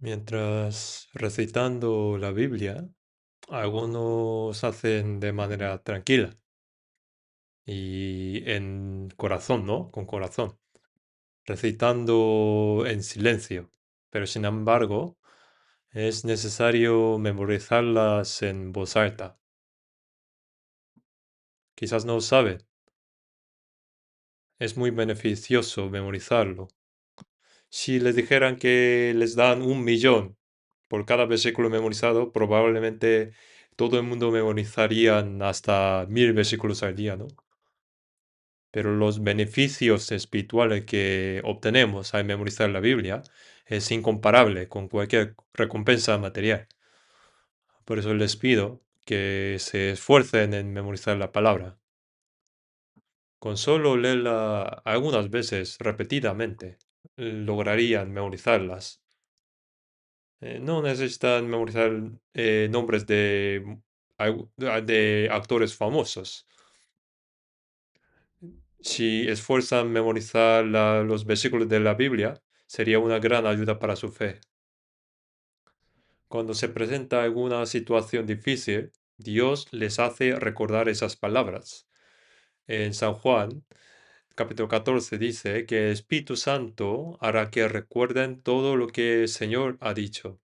Mientras recitando la Biblia, algunos hacen de manera tranquila y en corazón, ¿no? Con corazón, recitando en silencio. Pero sin embargo, es necesario memorizarlas en voz alta. Quizás no saben, es muy beneficioso memorizarlo. Si les dijeran que les dan 1 millón por cada versículo memorizado, probablemente todo el mundo memorizarían hasta 1000 versículos al día, ¿no? Pero los beneficios espirituales que obtenemos al memorizar la Biblia es incomparable con cualquier recompensa material. Por eso les pido que se esfuercen en memorizar la palabra. Con solo leerla algunas veces repetidamente, lograrían memorizarlas. No necesitan memorizar nombres de actores famosos. Si esfuerzan memorizar los versículos de la Biblia, sería una gran ayuda para su fe. Cuando se presenta alguna situación difícil, Dios les hace recordar esas palabras. En San Juan, capítulo 14, dice que el Espíritu Santo hará que recuerden todo lo que el Señor ha dicho.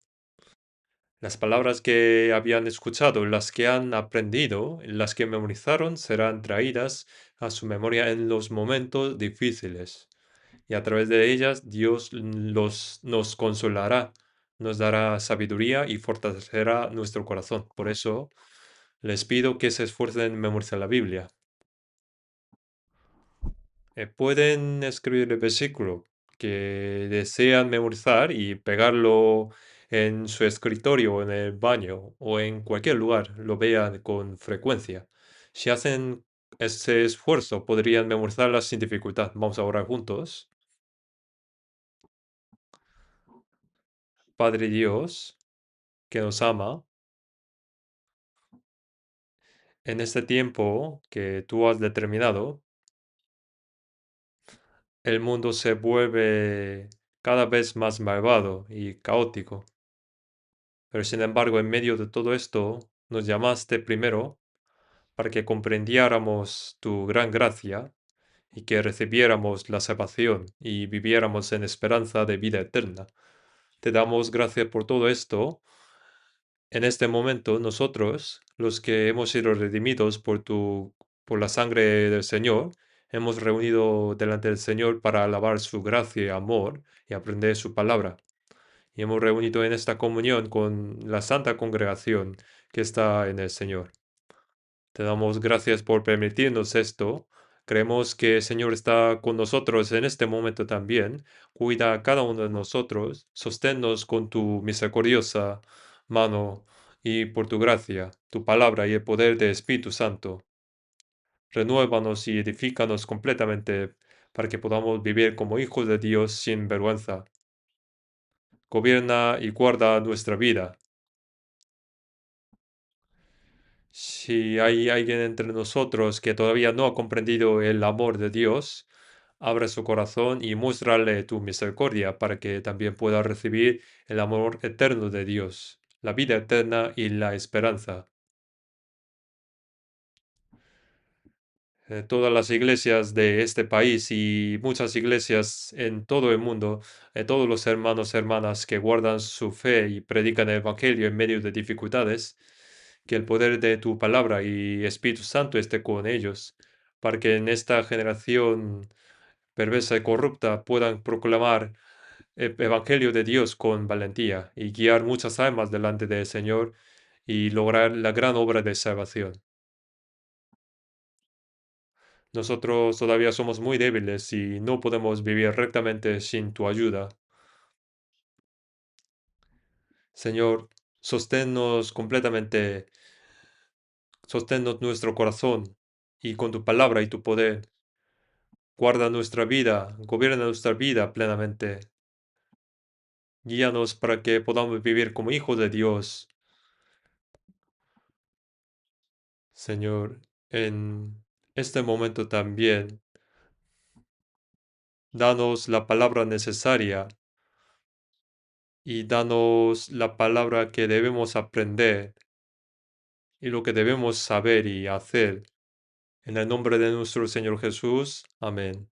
Las palabras que habían escuchado, las que han aprendido, las que memorizaron, serán traídas a su memoria en los momentos difíciles. Y a través de ellas Dios nos consolará, nos dará sabiduría y fortalecerá nuestro corazón. Por eso les pido que se esfuercen en memorizar la Biblia. Pueden escribir el versículo que desean memorizar y pegarlo en su escritorio o en el baño o en cualquier lugar lo vean con frecuencia. Si hacen ese esfuerzo, podrían memorizarla sin dificultad. Vamos a orar juntos. Padre Dios, que nos ama, en este tiempo que tú has determinado, el mundo se vuelve cada vez más malvado y caótico. Pero sin embargo, en medio de todo esto, nos llamaste primero para que comprendiéramos tu gran gracia y que recibiéramos la salvación y viviéramos en esperanza de vida eterna. Te damos gracias por todo esto. En este momento, nosotros, los que hemos sido redimidos por la sangre del Señor, hemos reunido delante del Señor para alabar su gracia y amor y aprender su palabra. Y hemos reunido en esta comunión con la santa congregación que está en el Señor. Te damos gracias por permitirnos esto. Creemos que el Señor está con nosotros en este momento también. Cuida a cada uno de nosotros. Sosténnos con tu misericordiosa mano y por tu gracia, tu palabra y el poder del Espíritu Santo. Renuévanos y edifícanos completamente para que podamos vivir como hijos de Dios sin vergüenza. Gobierna y guarda nuestra vida. Si hay alguien entre nosotros que todavía no ha comprendido el amor de Dios, abre su corazón y muéstrale tu misericordia para que también pueda recibir el amor eterno de Dios, la vida eterna y la esperanza. Todas las iglesias de este país y muchas iglesias en todo el mundo, todos los hermanos y hermanas que guardan su fe y predican el Evangelio en medio de dificultades, que el poder de tu palabra y Espíritu Santo esté con ellos, para que en esta generación perversa y corrupta puedan proclamar el Evangelio de Dios con valentía y guiar muchas almas delante del Señor y lograr la gran obra de salvación. Nosotros todavía somos muy débiles y no podemos vivir rectamente sin tu ayuda. Señor, sosténnos completamente, sosténnos nuestro corazón y con tu palabra y tu poder. Guarda nuestra vida, gobierna nuestra vida plenamente. Guíanos para que podamos vivir como hijos de Dios. Señor, en este momento también, danos la palabra necesaria y danos la palabra que debemos aprender y lo que debemos saber y hacer. En el nombre de nuestro Señor Jesús. Amén.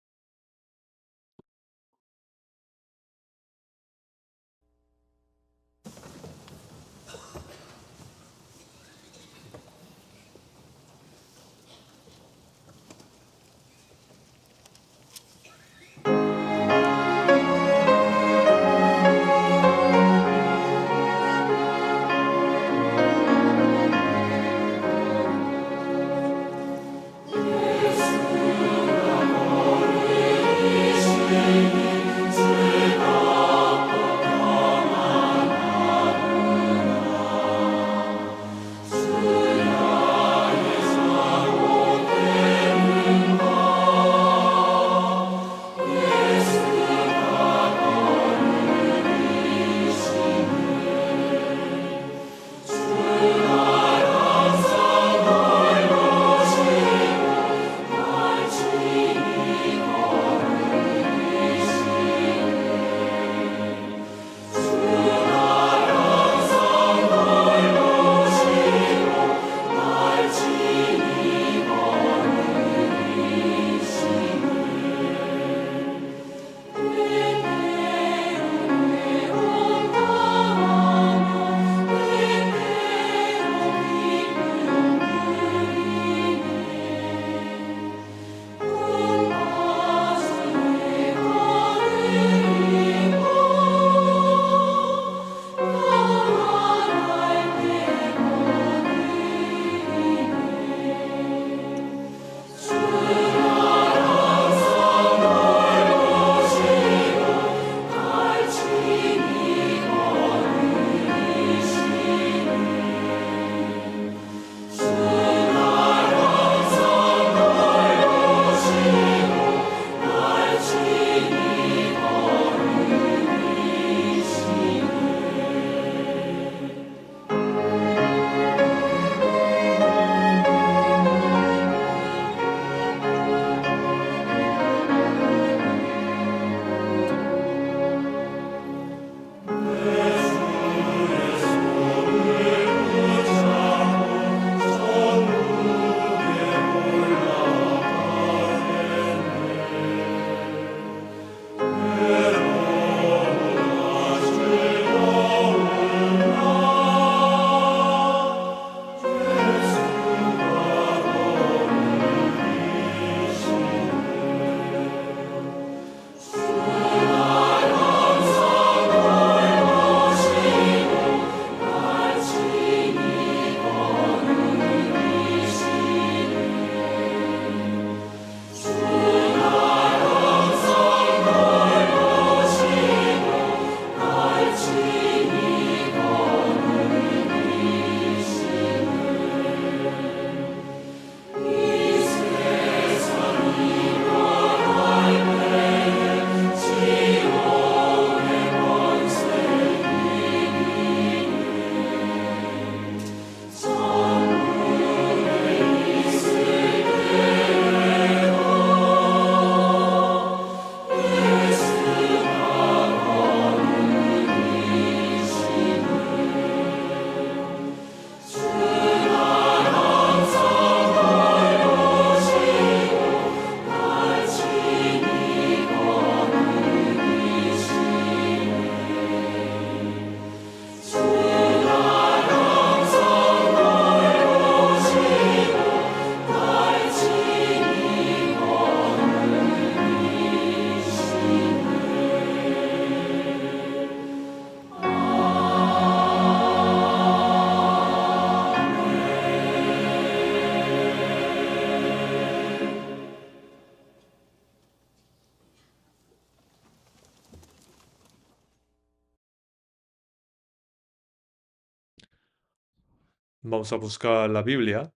Vamos a buscar la Biblia.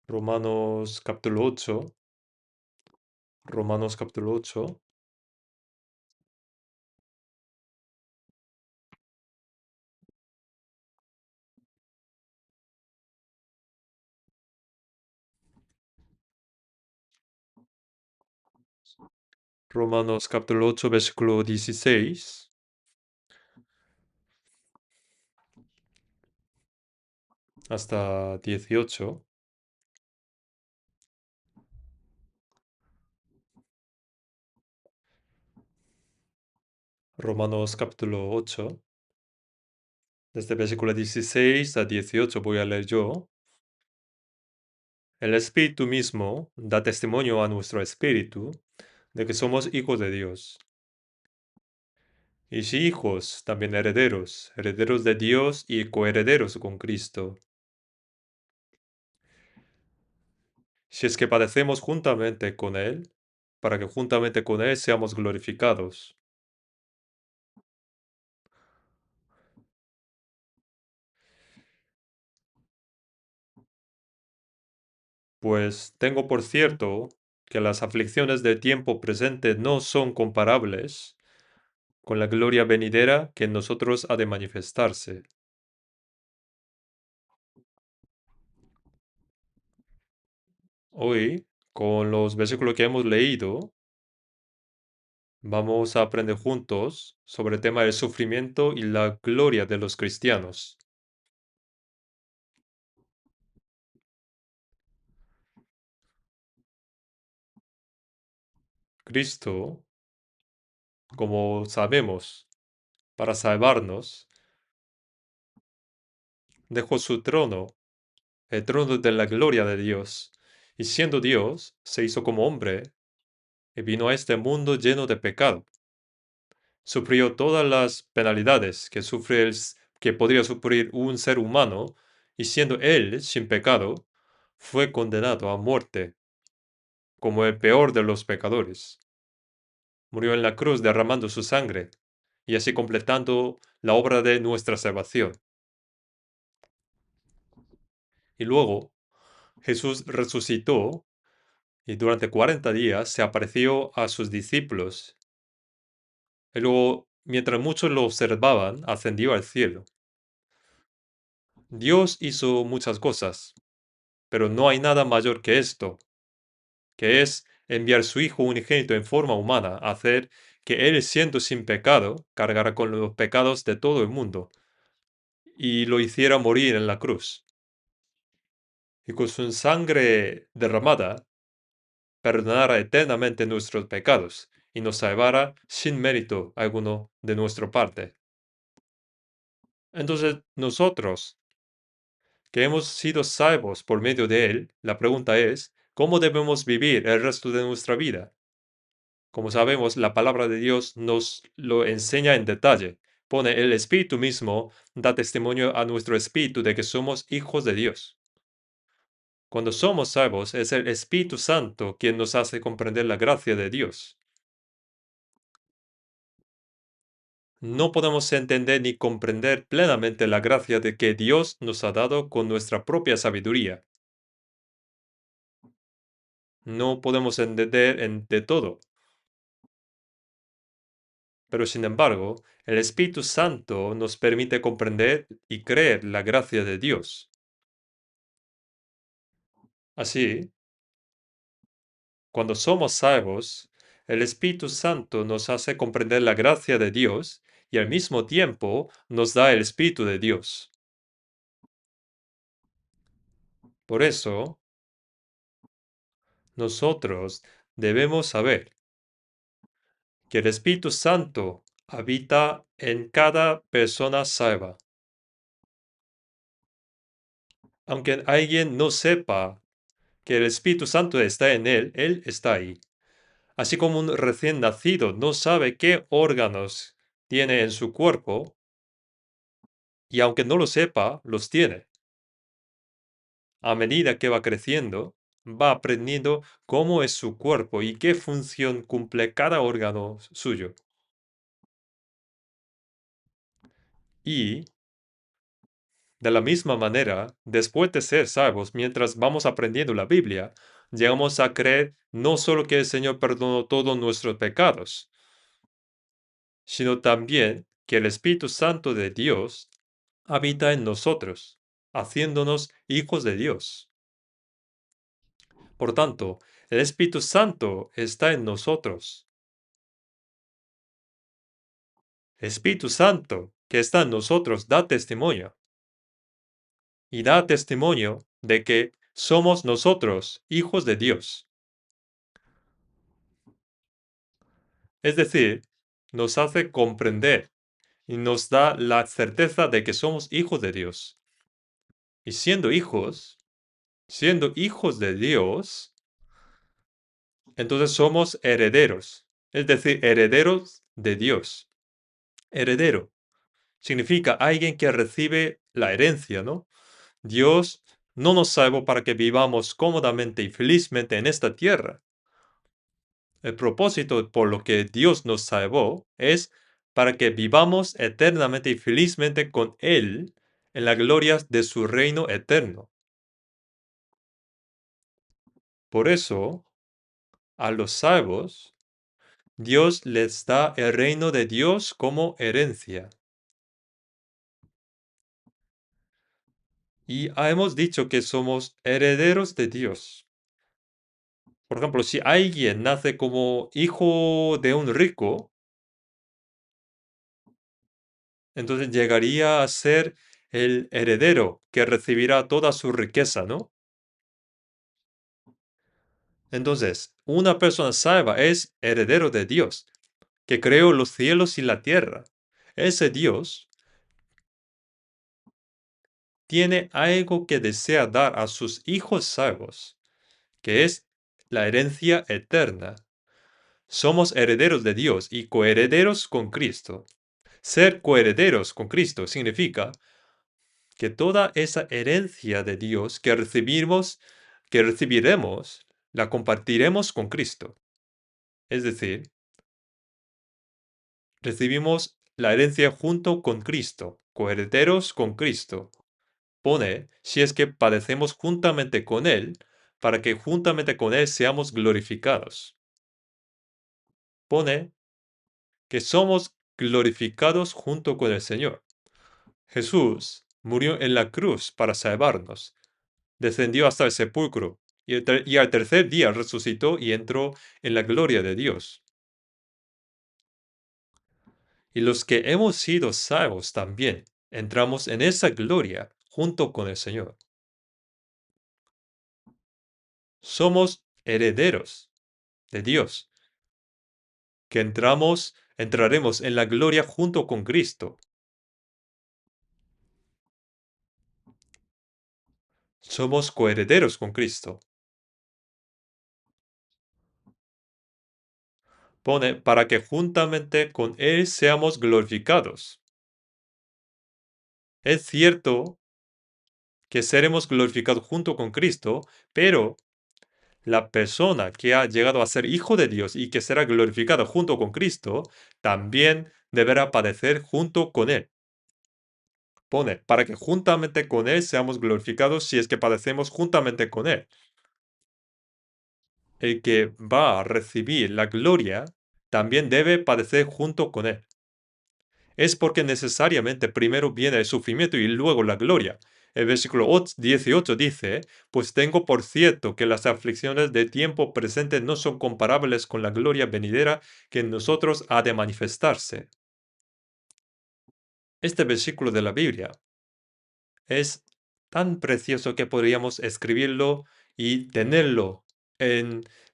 Romanos capítulo 8. Romanos capítulo 8. Romanos capítulo 8, versículo 16 hasta 18. Romanos capítulo 8, desde versículo 16 a 18 voy a leer yo. El Espíritu mismo da testimonio a nuestro espíritu de que somos hijos de Dios. Y si hijos, también herederos, herederos de Dios y coherederos con Cristo. Si es que padecemos juntamente con Él, para que juntamente con Él seamos glorificados. Pues tengo por cierto que las aflicciones del tiempo presente no son comparables con la gloria venidera que en nosotros ha de manifestarse. Hoy, con los versículos que hemos leído, vamos a aprender juntos sobre el tema del sufrimiento y la gloria de los cristianos. Cristo, como sabemos, para salvarnos, dejó su trono, el trono de la gloria de Dios, y siendo Dios, se hizo como hombre y vino a este mundo lleno de pecado. Sufrió todas las penalidades que que podría sufrir un ser humano, y siendo él sin pecado, fue condenado a muerte como el peor de los pecadores. Murió en la cruz derramando su sangre y así completando la obra de nuestra salvación. Y luego Jesús resucitó y durante 40 días se apareció a sus discípulos. Y luego, mientras muchos lo observaban, ascendió al cielo. Dios hizo muchas cosas, pero no hay nada mayor que esto, que es enviar su Hijo unigénito en forma humana, a hacer que Él, siendo sin pecado, cargara con los pecados de todo el mundo y lo hiciera morir en la cruz. Y con su sangre derramada, perdonara eternamente nuestros pecados y nos salvara sin mérito alguno de nuestra parte. Entonces, nosotros, que hemos sido salvos por medio de Él, la pregunta es, ¿cómo debemos vivir el resto de nuestra vida? Como sabemos, la palabra de Dios nos lo enseña en detalle. Pone el Espíritu mismo, da testimonio a nuestro espíritu de que somos hijos de Dios. Cuando somos salvos, es el Espíritu Santo quien nos hace comprender la gracia de Dios. No podemos entender ni comprender plenamente la gracia de que Dios nos ha dado con nuestra propia sabiduría. No podemos entender de todo. Pero sin embargo, el Espíritu Santo nos permite comprender y creer la gracia de Dios. Así, cuando somos salvos, el Espíritu Santo nos hace comprender la gracia de Dios y al mismo tiempo nos da el Espíritu de Dios. Por eso, nosotros debemos saber que el Espíritu Santo habita en cada persona salva. Aunque alguien no sepa que el Espíritu Santo está en él, él está ahí. Así como un recién nacido no sabe qué órganos tiene en su cuerpo, y aunque no lo sepa, los tiene. A medida que va creciendo, va aprendiendo cómo es su cuerpo y qué función cumple cada órgano suyo. Y, de la misma manera, después de ser salvos, mientras vamos aprendiendo la Biblia, llegamos a creer no solo que el Señor perdonó todos nuestros pecados, sino también que el Espíritu Santo de Dios habita en nosotros, haciéndonos hijos de Dios. Por tanto, el Espíritu Santo está en nosotros. Espíritu Santo que está en nosotros da testimonio. Y da testimonio de que somos nosotros hijos de Dios. Es decir, nos hace comprender y nos da la certeza de que somos hijos de Dios. Y siendo hijos de Dios, entonces somos herederos, es decir, herederos de Dios. Heredero significa alguien que recibe la herencia, ¿no? Dios no nos salvó para que vivamos cómodamente y felizmente en esta tierra. El propósito por lo que Dios nos salvó es para que vivamos eternamente y felizmente con Él en la gloria de su reino eterno. Por eso, a los salvos, Dios les da el reino de Dios como herencia. Y hemos dicho que somos herederos de Dios. Por ejemplo, si alguien nace como hijo de un rico, entonces llegaría a ser el heredero que recibirá toda su riqueza, ¿no? Entonces, una persona salva es heredero de Dios, que creó los cielos y la tierra. Ese Dios tiene algo que desea dar a sus hijos salvos, que es la herencia eterna. Somos herederos de Dios y coherederos con Cristo. Ser coherederos con Cristo significa que toda esa herencia de Dios que recibiremos, la compartiremos con Cristo. Es decir, recibimos la herencia junto con Cristo, coherederos con Cristo. Pone, si es que padecemos juntamente con Él, para que juntamente con Él seamos glorificados. Pone que somos glorificados junto con el Señor. Jesús murió en la cruz para salvarnos, descendió hasta el sepulcro y al tercer día resucitó y entró en la gloria de Dios. Y los que hemos sido salvos también entramos en esa gloria junto con el Señor. Somos herederos de Dios, que entraremos en la gloria junto con Cristo. Somos coherederos con Cristo. Pone para que juntamente con Él seamos glorificados. Es cierto que seremos glorificados junto con Cristo, pero la persona que ha llegado a ser hijo de Dios y que será glorificada junto con Cristo, también deberá padecer junto con Él. Pone, para que juntamente con Él seamos glorificados si es que padecemos juntamente con Él. El que va a recibir la gloria también debe padecer junto con Él. Es porque necesariamente primero viene el sufrimiento y luego la gloria. El versículo 18 dice, pues tengo por cierto que las aflicciones de tiempo presente no son comparables con la gloria venidera que en nosotros ha de manifestarse. Este versículo de la Biblia es tan precioso que podríamos escribirlo y tenerlo,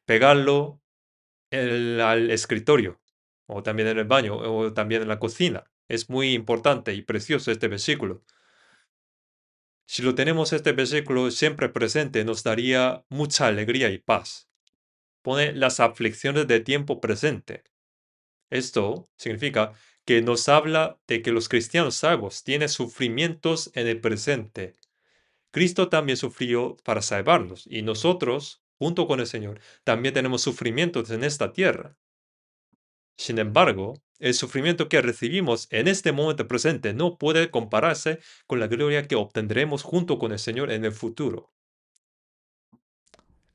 pegarlo al escritorio, o también en el baño, o también en la cocina. Es muy importante y precioso este versículo. Si lo tenemos este versículo siempre presente, nos daría mucha alegría y paz. Pone las aflicciones de tiempo presente. Esto significa que nos habla de que los cristianos salvos tienen sufrimientos en el presente. Cristo también sufrió para salvarnos y nosotros, junto con el Señor, también tenemos sufrimientos en esta tierra. Sin embargo, el sufrimiento que recibimos en este momento presente no puede compararse con la gloria que obtendremos junto con el Señor en el futuro.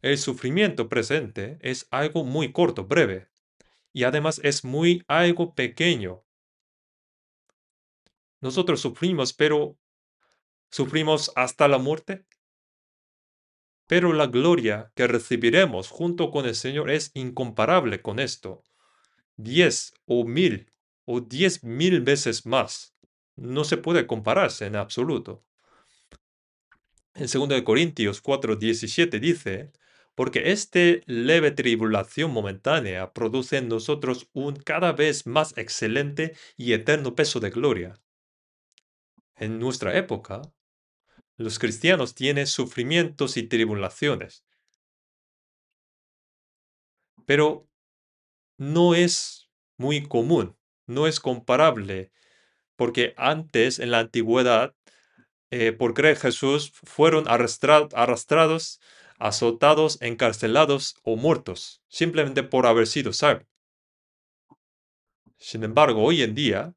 El sufrimiento presente es algo muy corto, breve, y además es muy algo pequeño. Nosotros sufrimos, pero ¿sufrimos hasta la muerte? Pero la gloria que recibiremos junto con el Señor es incomparable con esto. 10 o 1000 o 10.000 veces más. No se puede compararse en absoluto. En 2 de Corintios 4:17 dice, porque este leve tribulación momentánea produce en nosotros un cada vez más excelente y eterno peso de gloria. En nuestra época, los cristianos tienen sufrimientos y tribulaciones, pero no es muy común, no es comparable, porque antes, en la antigüedad, por creer en Jesús, fueron arrastrados, azotados, encarcelados o muertos, simplemente por haber sido salvos. Sin embargo, hoy en día,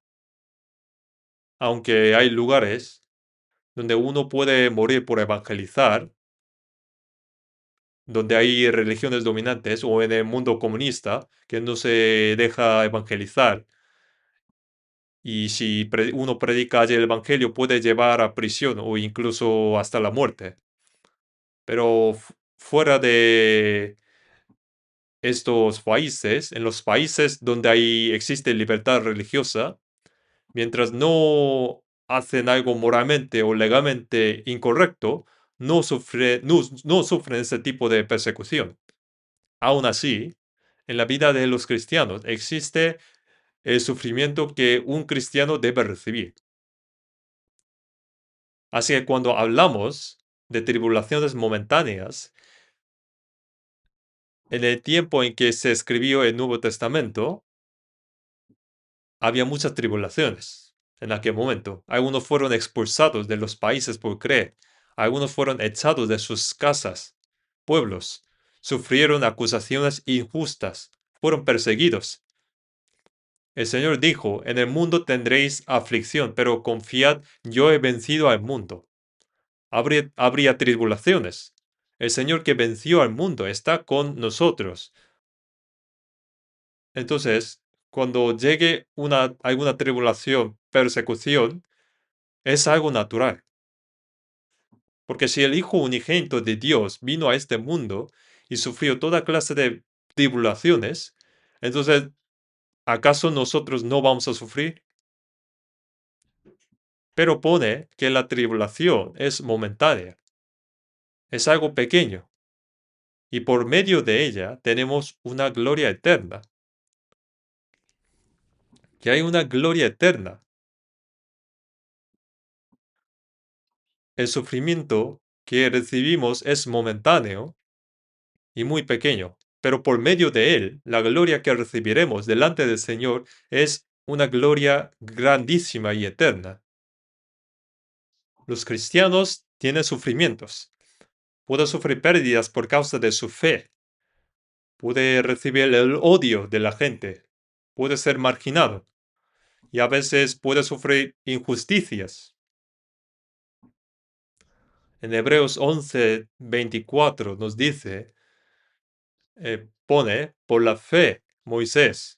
aunque hay lugares donde uno puede morir por evangelizar, donde hay religiones dominantes, o en el mundo comunista, que no se deja evangelizar, y si uno predica allí el evangelio puede llevar a prisión o incluso hasta la muerte. Pero fuera de estos países, en los países donde existe libertad religiosa, mientras no hacen algo moralmente o legalmente incorrecto, no sufren ese tipo de persecución. Aún así, en la vida de los cristianos existe el sufrimiento que un cristiano debe recibir. Así que cuando hablamos de tribulaciones momentáneas, en el tiempo en que se escribió el Nuevo Testamento, había muchas tribulaciones en aquel momento. Algunos fueron expulsados de los países por creer. Algunos fueron echados de sus casas, pueblos. Sufrieron acusaciones injustas. Fueron perseguidos. El Señor dijo, en el mundo tendréis aflicción, pero confiad, yo he vencido al mundo. Habría tribulaciones. El Señor que venció al mundo está con nosotros. Entonces, cuando llegue alguna tribulación, persecución, es algo natural. Porque si el Hijo unigénito de Dios vino a este mundo y sufrió toda clase de tribulaciones, entonces, ¿acaso nosotros no vamos a sufrir? Pero pone que la tribulación es momentánea, es algo pequeño, y por medio de ella tenemos una gloria eterna. Que hay una gloria eterna. El sufrimiento que recibimos es momentáneo y muy pequeño, pero por medio de él, la gloria que recibiremos delante del Señor es una gloria grandísima y eterna. Los cristianos tienen sufrimientos. Pueden sufrir pérdidas por causa de su fe. Puede recibir el odio de la gente. Puede ser marginado. Y a veces puede sufrir injusticias. En Hebreos 11:24 nos dice, pone, por la fe, Moisés,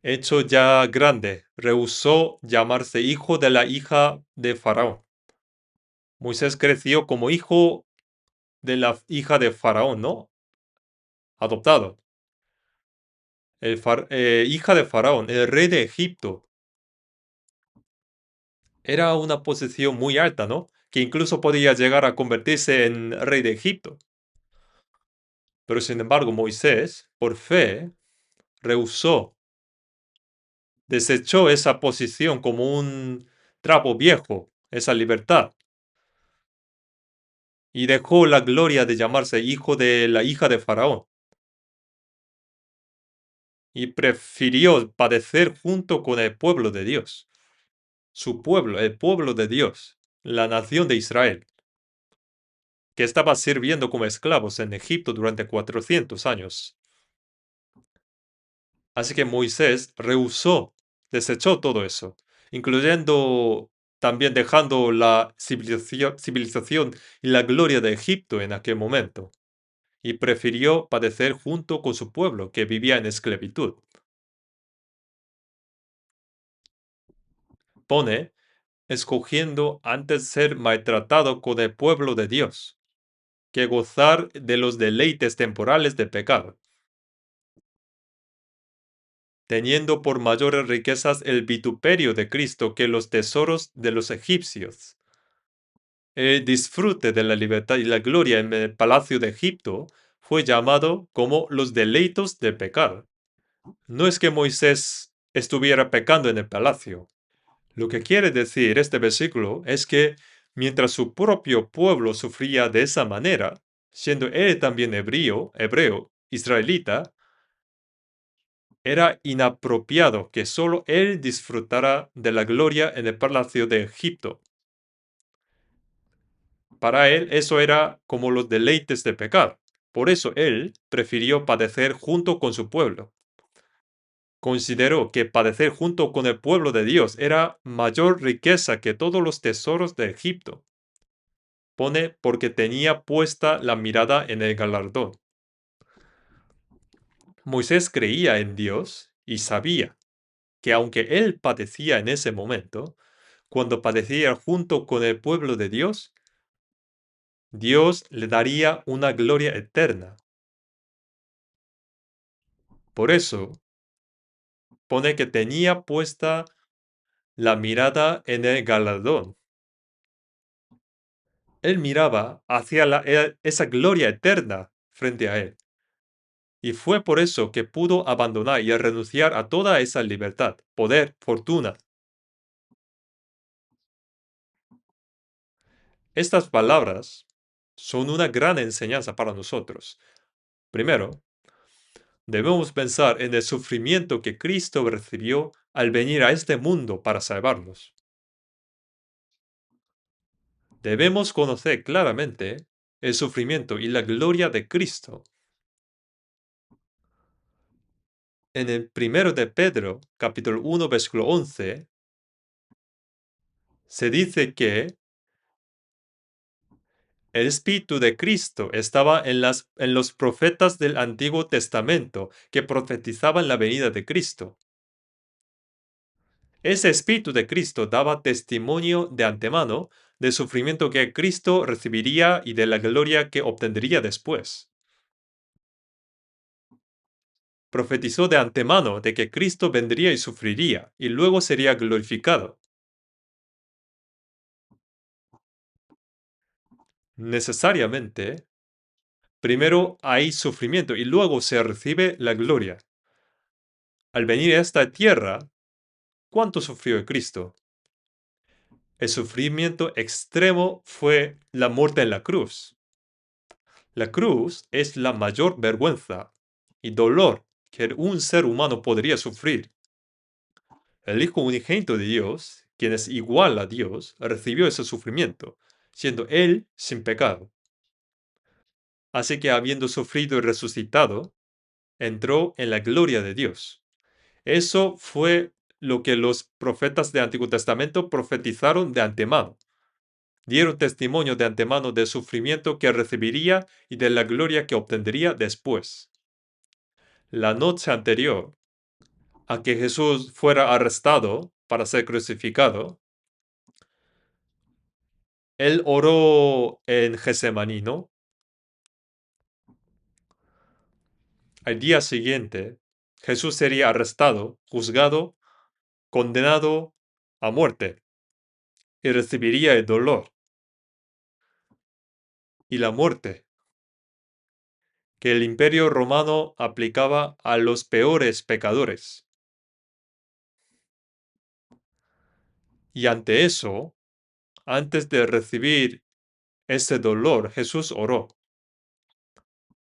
hecho ya grande, rehusó llamarse hijo de la hija de Faraón. Moisés creció como hijo de la hija de Faraón, ¿no? Adoptado. Hija de Faraón, el rey de Egipto. Era una posición muy alta, ¿no? Que incluso podía llegar a convertirse en rey de Egipto. Pero sin embargo, Moisés, por fe, rehusó, desechó esa posición como un trapo viejo, esa libertad, y dejó la gloria de llamarse hijo de la hija de Faraón, y prefirió padecer junto con el pueblo de Dios, su pueblo, el pueblo de Dios, la nación de Israel, que estaba sirviendo como esclavos en Egipto durante 400 años. Así que Moisés rehusó, desechó todo eso, incluyendo también dejando la civilización y la gloria de Egipto en aquel momento, y prefirió padecer junto con su pueblo que vivía en esclavitud. Pone, escogiendo antes ser maltratado con el pueblo de Dios, que gozar de los deleites temporales de pecado. teniendo por mayores riquezas el vituperio de Cristo que los tesoros de los egipcios. El disfrute de la libertad y la gloria en el palacio de Egipto fue llamado como los deleitos del pecado. No es que Moisés estuviera pecando en el palacio. Lo que quiere decir este versículo es que mientras su propio pueblo sufría de esa manera, siendo él también hebreo, israelita, era inapropiado que solo él disfrutara de la gloria en el palacio de Egipto. Para él eso era como los deleites de pecar. Por eso él prefirió padecer junto con su pueblo. Consideró que padecer junto con el pueblo de Dios era mayor riqueza que todos los tesoros de Egipto. Pone porque tenía puesta la mirada en el galardón. Moisés creía en Dios y sabía que aunque él padecía en ese momento, cuando padecía junto con el pueblo de Dios, Dios le daría una gloria eterna. Por eso, pone que tenía puesta la mirada en el galardón. Él miraba hacia esa gloria eterna frente a él. Y fue por eso que pudo abandonar y renunciar a toda esa libertad, poder, fortuna. Estas palabras son una gran enseñanza para nosotros. Primero, debemos pensar en el sufrimiento que Cristo recibió al venir a este mundo para salvarnos. Debemos conocer claramente el sufrimiento y la gloria de Cristo. En el primero de Pedro, capítulo 1, versículo 11, se dice que el Espíritu de Cristo estaba en los profetas del Antiguo Testamento que profetizaban la venida de Cristo. Ese Espíritu de Cristo daba testimonio de antemano del sufrimiento que Cristo recibiría y de la gloria que obtendría después. Profetizó de antemano de que Cristo vendría y sufriría, y luego sería glorificado. Necesariamente, primero hay sufrimiento y luego se recibe la gloria. Al venir a esta tierra, ¿cuánto sufrió Cristo? El sufrimiento extremo fue la muerte en la cruz. La cruz es la mayor vergüenza y dolor que un ser humano podría sufrir. El Hijo unigénito de Dios, quien es igual a Dios, recibió ese sufrimiento, siendo Él sin pecado. Así que habiendo sufrido y resucitado, entró en la gloria de Dios. Eso fue lo que los profetas del Antiguo Testamento profetizaron de antemano. Dieron testimonio de antemano del sufrimiento que recibiría y de la gloria que obtendría después. La noche anterior a que Jesús fuera arrestado para ser crucificado, él oró en Getsemaní, ¿no? Al día siguiente, Jesús sería arrestado, juzgado, condenado a muerte y recibiría el dolor y la muerte que el imperio romano aplicaba a los peores pecadores. Y ante eso, antes de recibir ese dolor, Jesús oró: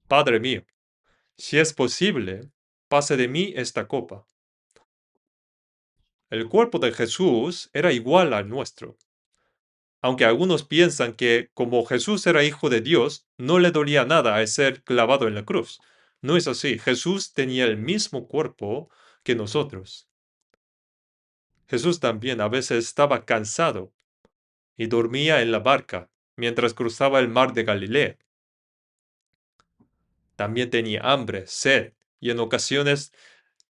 Padre mío, si es posible, pase de mí esta copa. El cuerpo de Jesús era igual al nuestro. Aunque algunos piensan que como Jesús era hijo de Dios, no le dolía nada al ser clavado en la cruz. No es así. Jesús tenía el mismo cuerpo que nosotros. Jesús también a veces estaba cansado y dormía en la barca mientras cruzaba el mar de Galilea. También tenía hambre, sed y en ocasiones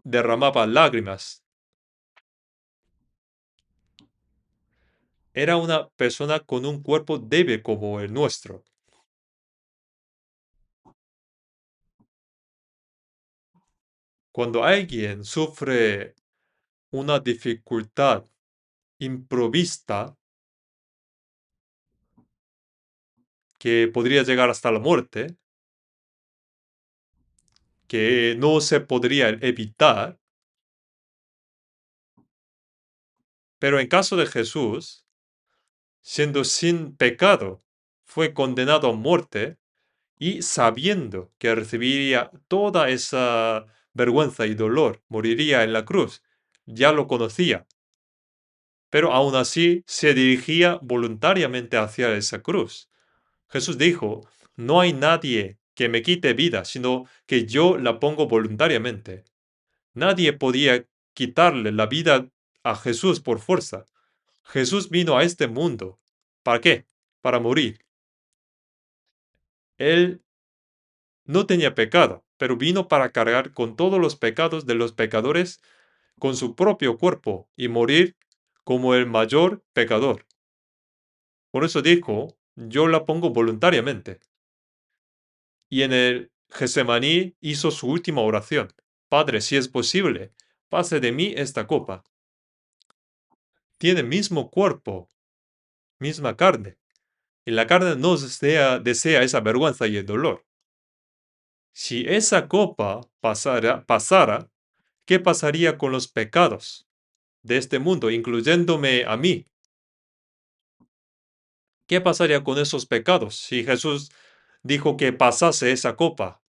derramaba lágrimas. Era una persona con un cuerpo débil como el nuestro. Cuando alguien sufre una dificultad improvista que podría llegar hasta la muerte, que no se podría evitar, pero en caso de Jesús, siendo sin pecado, fue condenado a muerte y sabiendo que recibiría toda esa vergüenza y dolor, moriría en la cruz, ya lo conocía, pero aún así se dirigía voluntariamente hacia esa cruz. Jesús dijo, no hay nadie que me quite vida, sino que yo la pongo voluntariamente. Nadie podía quitarle la vida a Jesús por fuerza. Jesús vino a este mundo. ¿Para qué? Para morir. Él no tenía pecado, pero vino para cargar con todos los pecados de los pecadores con su propio cuerpo y morir como el mayor pecador. Por eso dijo, yo la pongo voluntariamente. Y en el Getsemaní hizo su última oración. Padre, si es posible, pase de mí esta copa. Tiene mismo cuerpo, misma carne. Y la carne no desea esa vergüenza y el dolor. Si esa copa pasara, ¿qué pasaría con los pecados de este mundo, incluyéndome a mí? ¿Qué pasaría con esos pecados si Jesús dijo que pasase esa copa?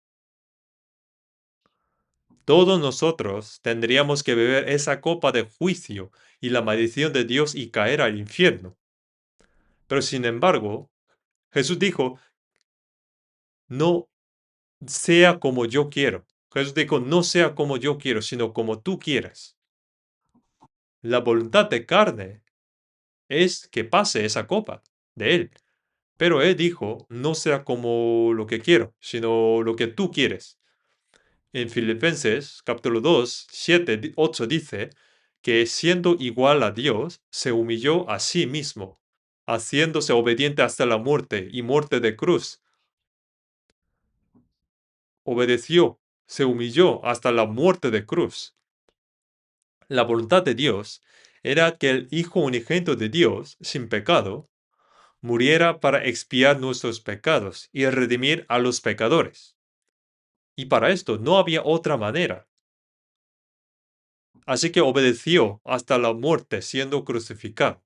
Todos nosotros tendríamos que beber esa copa de juicio y la maldición de Dios y caer al infierno. Pero sin embargo, Jesús dijo, no sea como yo quiero. Jesús dijo, no sea como yo quiero, sino como tú quieras. La voluntad de carne es que pase esa copa de Él. Pero Él dijo, no sea como lo que quiero, sino lo que tú quieres. En Filipenses capítulo 2, 7, 8 dice que siendo igual a Dios, se humilló a sí mismo, haciéndose obediente hasta la muerte y muerte de cruz. Obedeció, se humilló hasta la muerte de cruz. La voluntad de Dios era que el Hijo unigénito de Dios, sin pecado, muriera para expiar nuestros pecados y redimir a los pecadores. Y para esto no había otra manera. Así que obedeció hasta la muerte siendo crucificado.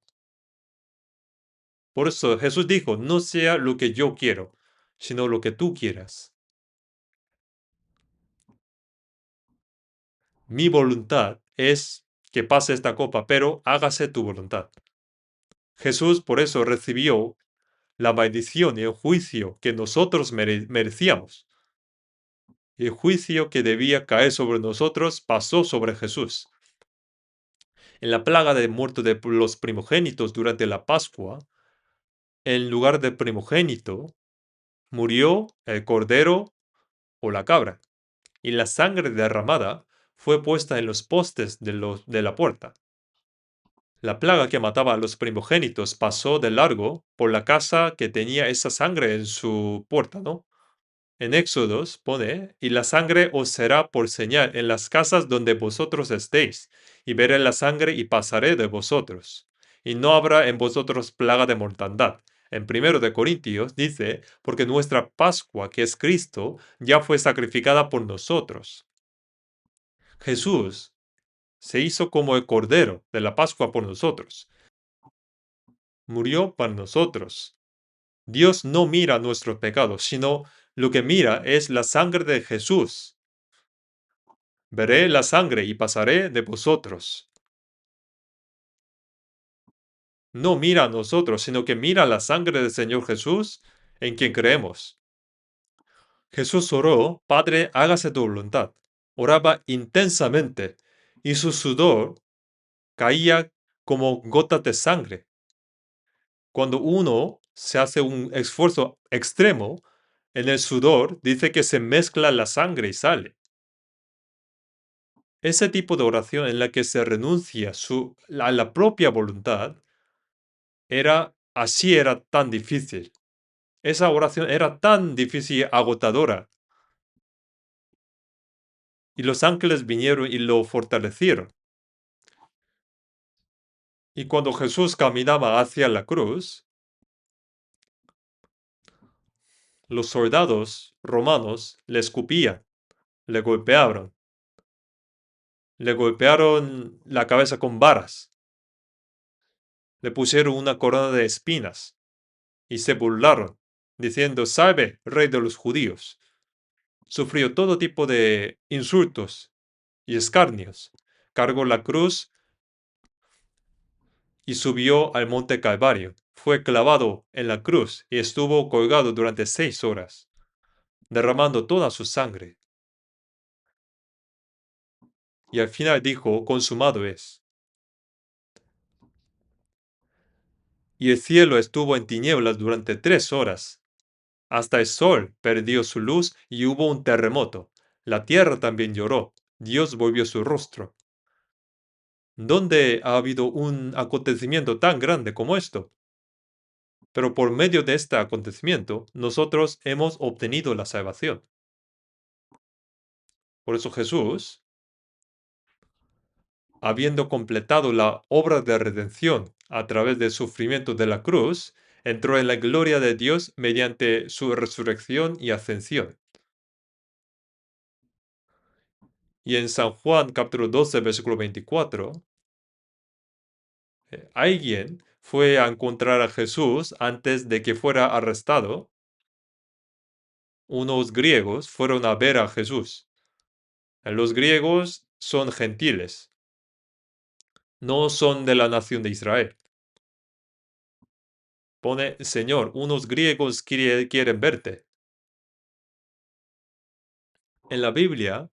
Por eso Jesús dijo, no sea lo que yo quiero, sino lo que tú quieras. Mi voluntad es que pase esta copa, pero hágase tu voluntad. Jesús por eso recibió la maldición y el juicio que nosotros merecíamos. El juicio que debía caer sobre nosotros pasó sobre Jesús. En la plaga de muerte de los primogénitos durante la Pascua, en lugar de primogénito, murió el cordero o la cabra, y la sangre derramada fue puesta en los postes de la puerta. La plaga que mataba a los primogénitos pasó de largo por la casa que tenía esa sangre en su puerta, ¿no? En Éxodos pone, y la sangre os será por señal en las casas donde vosotros estéis, y veré la sangre y pasaré de vosotros. Y no habrá en vosotros plaga de mortandad. En 1 Corintios dice, porque nuestra Pascua, que es Cristo, ya fue sacrificada por nosotros. Jesús se hizo como el cordero de la Pascua por nosotros. Murió para nosotros. Dios no mira nuestros pecados, sino lo que mira es la sangre de Jesús. Veré la sangre y pasaré de vosotros. No mira a nosotros, sino que mira la sangre del Señor Jesús en quien creemos. Jesús oró, Padre, hágase tu voluntad. Oraba intensamente y su sudor caía como gotas de sangre. Cuando uno se hace un esfuerzo extremo, en el sudor dice que se mezcla la sangre y sale. Ese tipo de oración en la que se renuncia a la propia voluntad era tan difícil. Esa oración era tan difícil y agotadora. y los ángeles vinieron y lo fortalecieron. Y cuando Jesús caminaba hacia la cruz, los soldados romanos le escupían, le golpearon la cabeza con varas, le pusieron una corona de espinas y se burlaron, diciendo: «Salve, rey de los judíos». Sufrió todo tipo de insultos y escarnios. Cargó la cruz y subió al monte Calvario. Fue clavado en la cruz y estuvo colgado durante 6 horas, derramando toda su sangre. Y al final dijo: «Consumado es». Y el cielo estuvo en tinieblas durante 3 horas. Hasta el sol perdió su luz y hubo un terremoto. La tierra también lloró. Dios volvió su rostro. ¿Dónde ha habido un acontecimiento tan grande como esto? Pero por medio de este acontecimiento, nosotros hemos obtenido la salvación. Por eso Jesús, habiendo completado la obra de redención a través del sufrimiento de la cruz, entró en la gloria de Dios mediante su resurrección y ascensión. Y en San Juan capítulo 12, versículo 24, alguien fue a encontrar a Jesús antes de que fuera arrestado. Unos griegos fueron a ver a Jesús. Los griegos son gentiles, no son de la nación de Israel. Pone: «Señor, unos griegos quieren verte». En la Biblia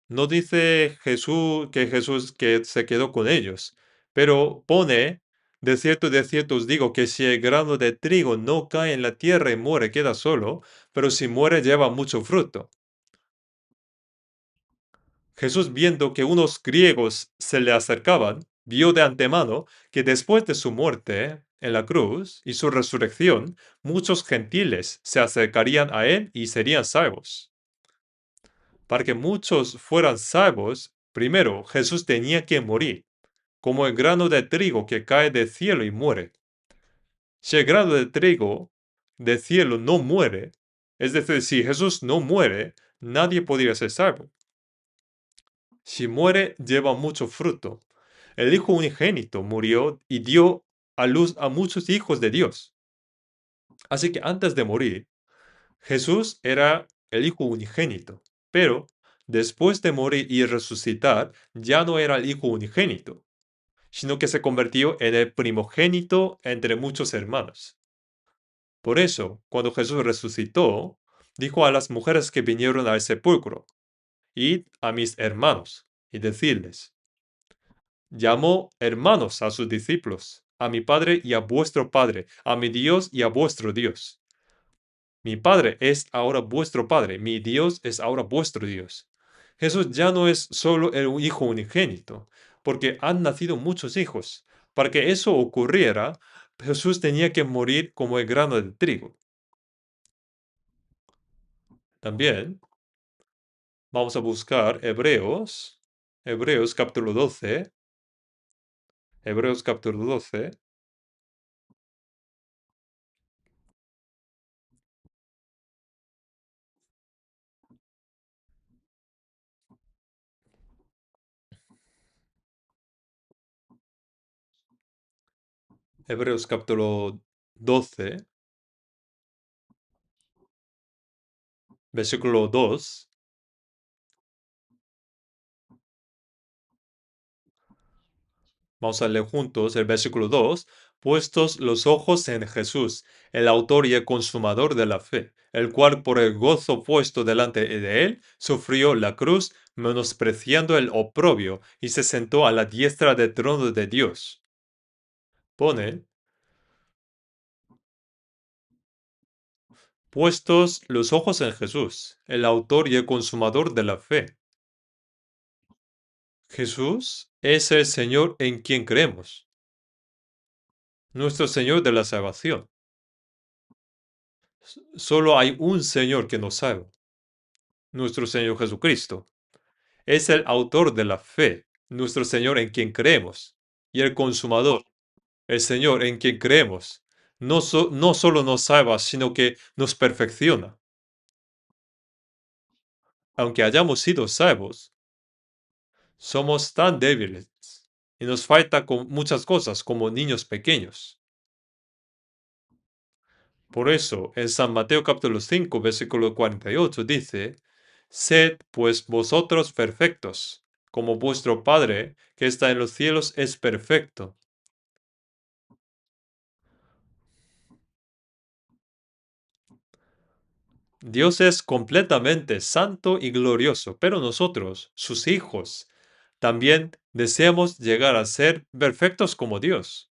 no dice Jesús que se quedó con ellos, pero pone: de cierto os digo que si el grano de trigo no cae en la tierra y muere, queda solo, pero si muere, lleva mucho fruto. Jesús, viendo que unos griegos se le acercaban, vio de antemano que después de su muerte en la cruz y su resurrección, muchos gentiles se acercarían a él y serían salvos. Para que muchos fueran salvos, primero Jesús tenía que morir, como el grano de trigo que cae del cielo y muere. Si el grano de trigo del cielo no muere, es decir, si Jesús no muere, nadie podría ser salvo. Si muere, lleva mucho fruto. El Hijo unigénito murió y dio a luz a muchos hijos de Dios. Así que antes de morir, Jesús era el Hijo unigénito, pero después de morir y resucitar, ya no era el Hijo unigénito, sino que se convirtió en el primogénito entre muchos hermanos. Por eso, cuando Jesús resucitó, dijo a las mujeres que vinieron al sepulcro: «Id a mis hermanos y decidles». Llamó hermanos a sus discípulos: «A mi Padre y a vuestro Padre, a mi Dios y a vuestro Dios». Mi Padre es ahora vuestro Padre, mi Dios es ahora vuestro Dios. Jesús ya no es solo el Hijo unigénito, porque han nacido muchos hijos. Para que eso ocurriera, Jesús tenía que morir como el grano de trigo. También vamos a buscar Hebreos capítulo 12, Hebreos capítulo 12, Hebreos capítulo 12, versículo 2. Vamos a leer juntos el versículo 2. Puestos los ojos en Jesús, el autor y el consumador de la fe, el cual por el gozo puesto delante de él, sufrió la cruz, menospreciando el oprobio, y se sentó a la diestra del trono de Dios. Pone: puestos los ojos en Jesús, el autor y el consumador de la fe. Jesús es el Señor en quien creemos, nuestro Señor de la salvación. Solo hay un Señor que nos salva, nuestro Señor Jesucristo. es el autor de la fe, nuestro Señor en quien creemos, y el consumador, el Señor en quien creemos. No solo nos salva, sino que nos perfecciona. Aunque hayamos sido salvos, somos tan débiles y nos falta con muchas cosas como niños pequeños. Por eso, en San Mateo capítulo 5, versículo 48 dice, Sed pues vosotros perfectos, como vuestro Padre que está en los cielos es perfecto. Dios es completamente santo y glorioso, pero nosotros, sus hijos, también deseamos llegar a ser perfectos como Dios.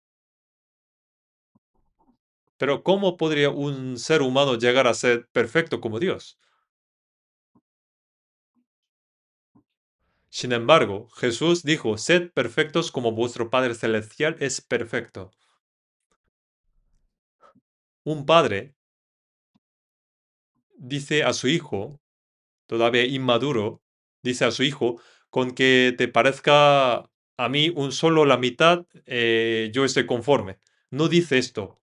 Pero ¿cómo podría un ser humano llegar a ser perfecto como Dios? Sin embargo, Jesús dijo, sed perfectos como vuestro Padre Celestial es perfecto. Un padre dice a su hijo, todavía inmaduro, dice a su hijo, con que te parezca a mí un solo la mitad, yo estoy conforme. No dice esto.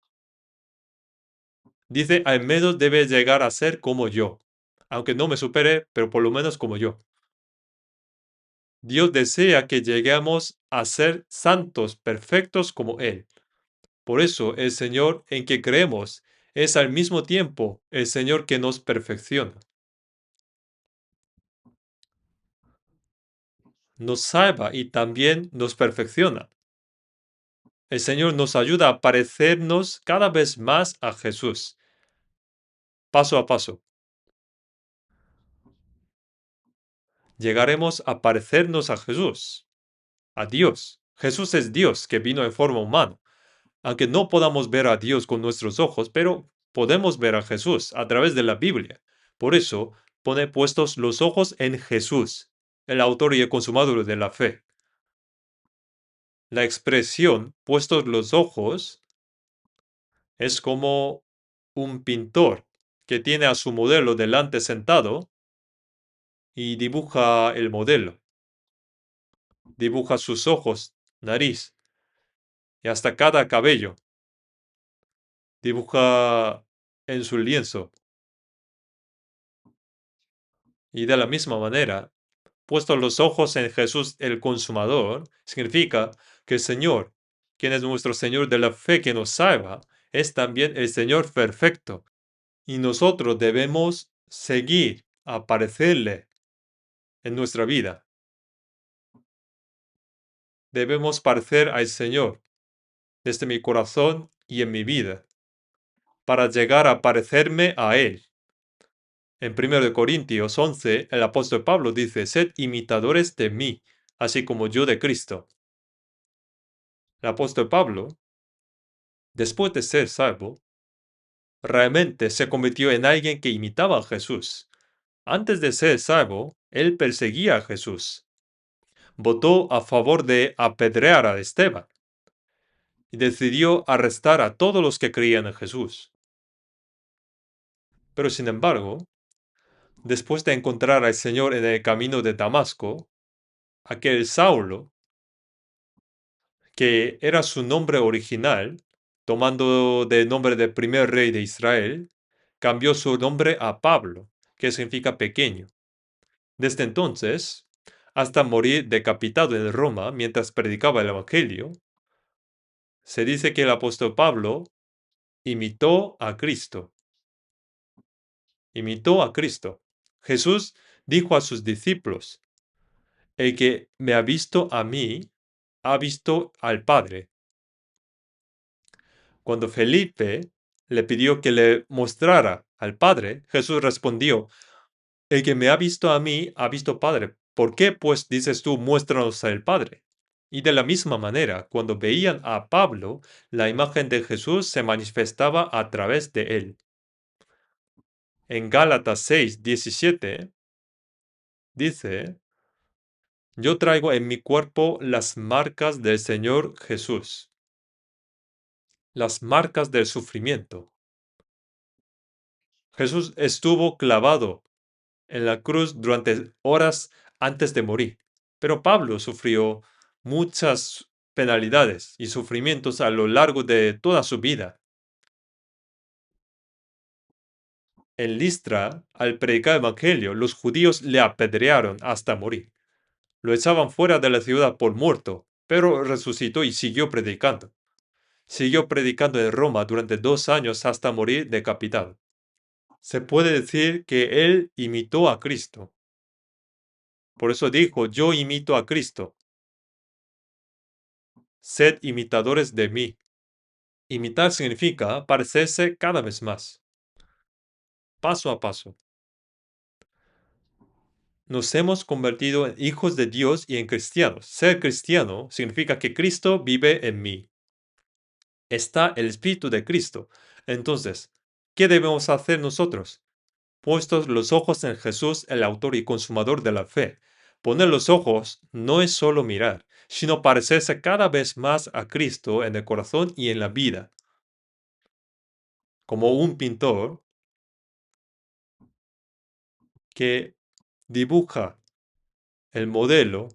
Dice, al menos debe llegar a ser como yo. Aunque no me supere, pero por lo menos como yo. Dios desea que lleguemos a ser santos, perfectos como Él. Por eso el Señor en que creemos es al mismo tiempo el Señor que nos perfecciona. Nos salva y también nos perfecciona. El Señor nos ayuda a parecernos cada vez más a Jesús, paso a paso. Llegaremos a parecernos a Jesús, a Dios. Jesús es Dios que vino en forma humana. Aunque no podamos ver a Dios con nuestros ojos, pero podemos ver a Jesús a través de la Biblia. Por eso, pone puestos los ojos en Jesús, el autor y el consumador de la fe. La expresión puestos los ojos es como un pintor que tiene a su modelo delante sentado y dibuja el modelo. Dibuja sus ojos, nariz y hasta cada cabello. Dibuja en su lienzo. Y de la misma manera, puestos los ojos en Jesús el consumador, significa que el Señor, quien es nuestro Señor de la fe que nos salva, es también el Señor perfecto. Y nosotros debemos seguir a parecerle en nuestra vida. Debemos parecer al Señor desde mi corazón y en mi vida, para llegar a parecerme a Él. En 1 Corintios 11, el apóstol Pablo dice, sed imitadores de mí, así como yo de Cristo. El apóstol Pablo, después de ser salvo, realmente se convirtió en alguien que imitaba a Jesús. Antes de ser salvo, él perseguía a Jesús. Votó a favor de apedrear a Esteban y decidió arrestar a todos los que creían en Jesús. Pero sin embargo, después de encontrar al Señor en el camino de Damasco, aquel Saulo, que era su nombre original, tomando de nombre del primer rey de Israel, cambió su nombre a Pablo, que significa pequeño. Desde entonces, hasta morir decapitado en Roma mientras predicaba el Evangelio, se dice que el apóstol Pablo imitó a Cristo. Imitó a Cristo. Jesús dijo a sus discípulos, el que me ha visto a mí, ha visto al Padre. Cuando Felipe le pidió que le mostrara al Padre, Jesús respondió, el que me ha visto a mí, ha visto Padre. ¿Por qué, pues, dices tú, muéstranos al Padre? Y de la misma manera, cuando veían a Pablo, la imagen de Jesús se manifestaba a través de él. En Gálatas 6:17 dice, yo traigo en mi cuerpo las marcas del Señor Jesús, las marcas del sufrimiento. Jesús estuvo clavado en la cruz durante horas antes de morir. Pero Pablo sufrió muchas penalidades y sufrimientos a lo largo de toda su vida. En Listra, al predicar el Evangelio, los judíos le apedrearon hasta morir. Lo echaban fuera de la ciudad por muerto, pero resucitó y siguió predicando. Siguió predicando en Roma durante 2 años hasta morir decapitado. Se puede decir que él imitó a Cristo. Por eso dijo, yo imito a Cristo. Sed imitadores de mí. Imitar significa parecerse cada vez más, paso a paso. Nos hemos convertido en hijos de Dios y en cristianos. Ser cristiano significa que Cristo vive en mí. Está el Espíritu de Cristo. Entonces, ¿qué debemos hacer nosotros? Puestos los ojos en Jesús, el autor y consumador de la fe. Poner los ojos no es solo mirar, sino parecerse cada vez más a Cristo en el corazón y en la vida. Como un pintor que dibuja el modelo.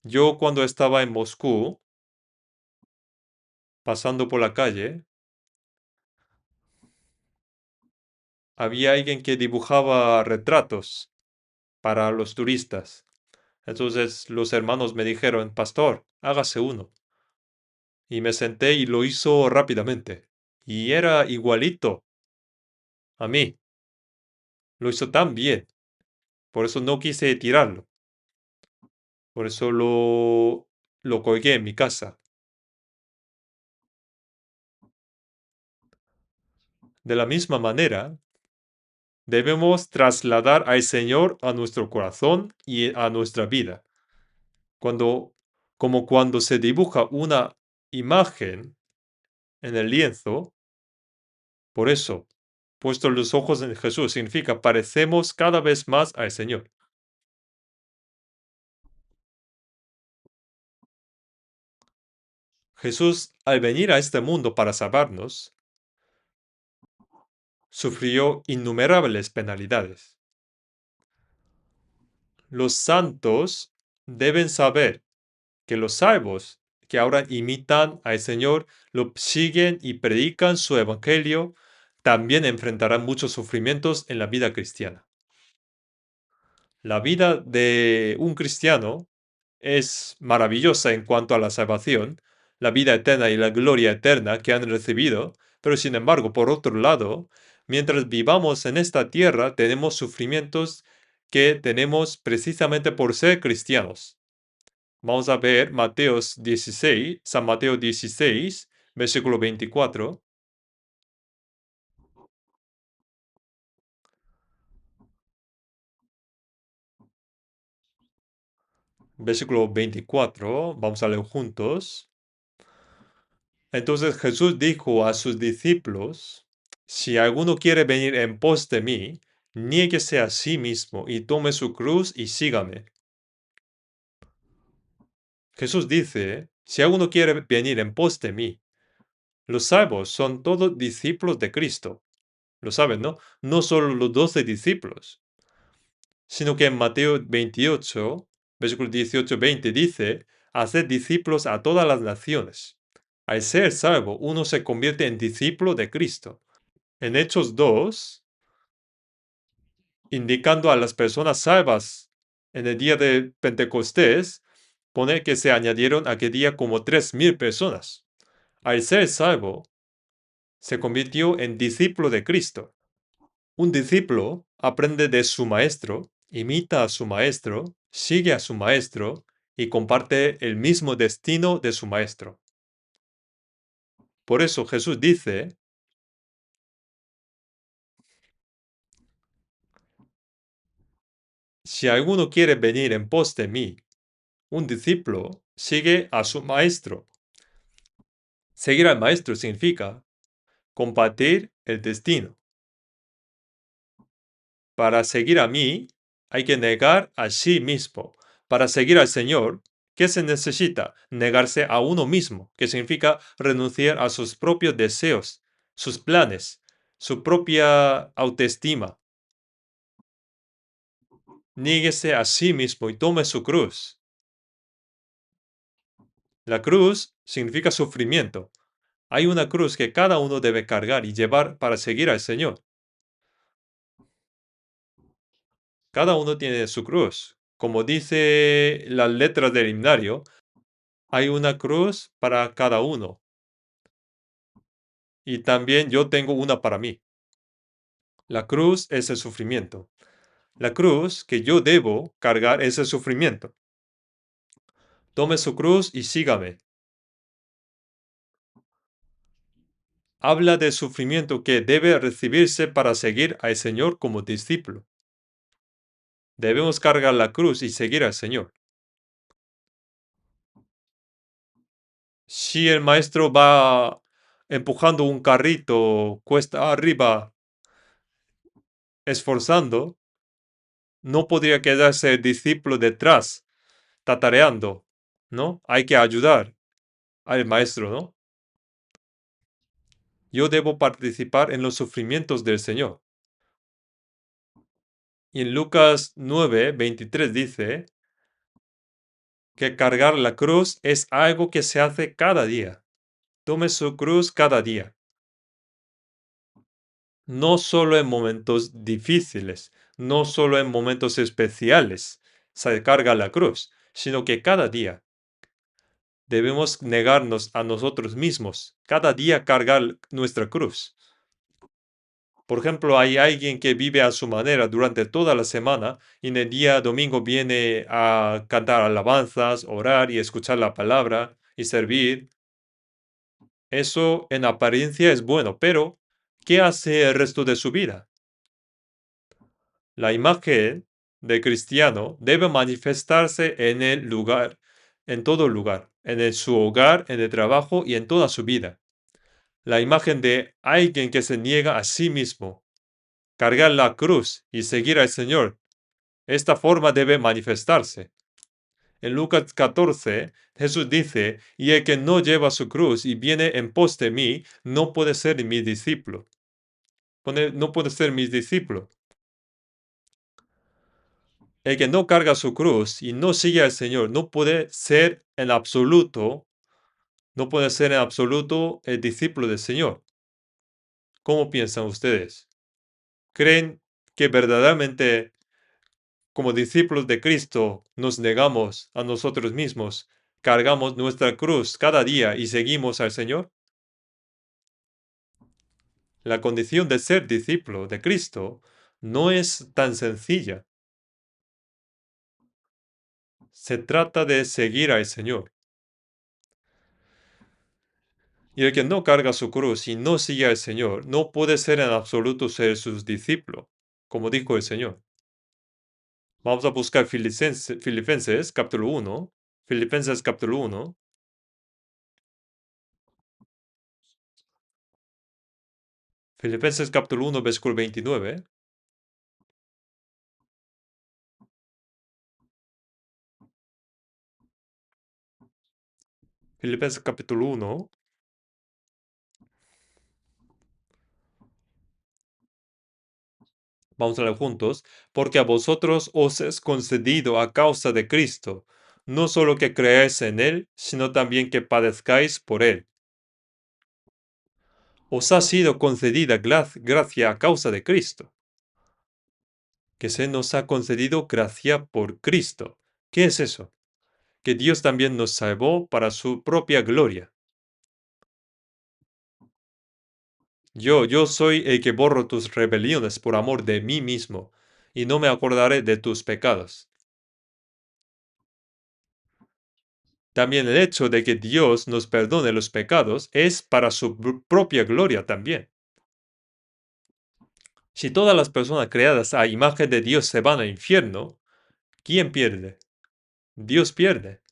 Yo cuando estaba en Moscú, pasando por la calle, había alguien que dibujaba retratos para los turistas. Entonces los hermanos me dijeron, pastor, hágase uno. Y me senté y lo hizo rápidamente. Y era igualito a mí. Lo hizo tan bien. Por eso no quise tirarlo. Por eso lo colgué en mi casa. De la misma manera, debemos trasladar al Señor a nuestro corazón y a nuestra vida. Como cuando se dibuja una imagen en el lienzo. Por eso, puestos los ojos en Jesús significa parecemos cada vez más al Señor. Jesús, al venir a este mundo para salvarnos, sufrió innumerables penalidades. Los santos deben saber que los salvos que ahora imitan al Señor, lo siguen y predican su evangelio, también enfrentarán muchos sufrimientos en la vida cristiana. La vida de un cristiano es maravillosa en cuanto a la salvación, la vida eterna y la gloria eterna que han recibido, pero sin embargo, por otro lado, mientras vivamos en esta tierra, tenemos sufrimientos que tenemos precisamente por ser cristianos. Vamos a ver San Mateo 16, versículo 24. Versículo 24, vamos a leer juntos. Entonces Jesús dijo a sus discípulos, si alguno quiere venir en pos de mí, niéguese a sí mismo y tome su cruz y sígame. Jesús dice, si alguno quiere venir en pos de mí, los salvos son todos discípulos de Cristo. Lo saben, ¿no? No solo los 12 discípulos, sino que en Mateo 28, versículos 18-20 dice, haced discípulos a todas las naciones. Al ser salvo, uno se convierte en discípulo de Cristo. En Hechos 2, indicando a las personas salvas en el día de Pentecostés, pone que se añadieron aquel día como 3,000 personas. Al ser salvo, se convirtió en discípulo de Cristo. Un discípulo aprende de su maestro, imita a su maestro, sigue a su maestro y comparte el mismo destino de su maestro. Por eso Jesús dice, si alguno quiere venir en pos de mí, un discípulo sigue a su maestro. Seguir al maestro significa compartir el destino. Para seguir a mí, hay que negar a sí mismo. Para seguir al Señor, ¿qué se necesita? Negarse a uno mismo, que significa renunciar a sus propios deseos, sus planes, su propia autoestima. Níguese a sí mismo y tome su cruz. La cruz significa sufrimiento. Hay una cruz que cada uno debe cargar y llevar para seguir al Señor. Cada uno tiene su cruz. Como dice las letras del himnario, hay una cruz para cada uno. Y también yo tengo una para mí. La cruz es el sufrimiento. La cruz que yo debo cargar es el sufrimiento. Tome su cruz y sígame. Habla del sufrimiento que debe recibirse para seguir al Señor como discípulo. Debemos cargar la cruz y seguir al Señor. Si el maestro va empujando un carrito cuesta arriba, esforzando, no podría quedarse el discípulo detrás, tatareando, ¿no? Hay que ayudar al maestro, ¿no? Yo debo participar en los sufrimientos del Señor. Y en Lucas 9:23 dice que cargar la cruz es algo que se hace cada día. Tome su cruz cada día. No solo en momentos difíciles, no solo en momentos especiales se carga la cruz, sino que cada día debemos negarnos a nosotros mismos, cada día cargar nuestra cruz. Por ejemplo, hay alguien que vive a su manera durante toda la semana y en el día domingo viene a cantar alabanzas, orar y escuchar la palabra y servir. Eso en apariencia es bueno, pero ¿qué hace el resto de su vida? La imagen de cristiano debe manifestarse en el lugar, en todo lugar, su hogar, en el trabajo y en toda su vida. La imagen de alguien que se niega a sí mismo, cargar la cruz y seguir al Señor. Esta forma debe manifestarse. En Lucas 14, Jesús dice, y el que no lleva su cruz y viene en pos de mí, no puede ser mi discípulo. No puede ser mi discípulo. El que no carga su cruz y no sigue al Señor no puede ser en absoluto, no puede ser en absoluto el discípulo del Señor. ¿Cómo piensan ustedes? ¿Creen que verdaderamente como discípulos de Cristo nos negamos a nosotros mismos, cargamos nuestra cruz cada día y seguimos al Señor? La condición de ser discípulo de Cristo no es tan sencilla. Se trata de seguir al Señor. Y el que no carga su cruz y no sigue al Señor no puede ser en absoluto ser sus discípulos, como dijo el Señor. Vamos a buscar Filipenses capítulo 1. Filipenses capítulo 1. Filipenses capítulo 1, versículo 29. Filipenses capítulo 1. Vamos a leer juntos. Porque a vosotros os es concedido a causa de Cristo, no solo que creáis en Él, sino también que padezcáis por Él. Os ha sido concedida gracia a causa de Cristo. Que se nos ha concedido gracia por Cristo. ¿Qué es eso? Que Dios también nos salvó para su propia gloria. Yo soy el que borro tus rebeliones por amor de mí mismo, y no me acordaré de tus pecados. También el hecho de que Dios nos perdone los pecados es para su propia gloria también. Si todas las personas creadas a imagen de Dios se van al infierno, ¿quién pierde? Dios pierde.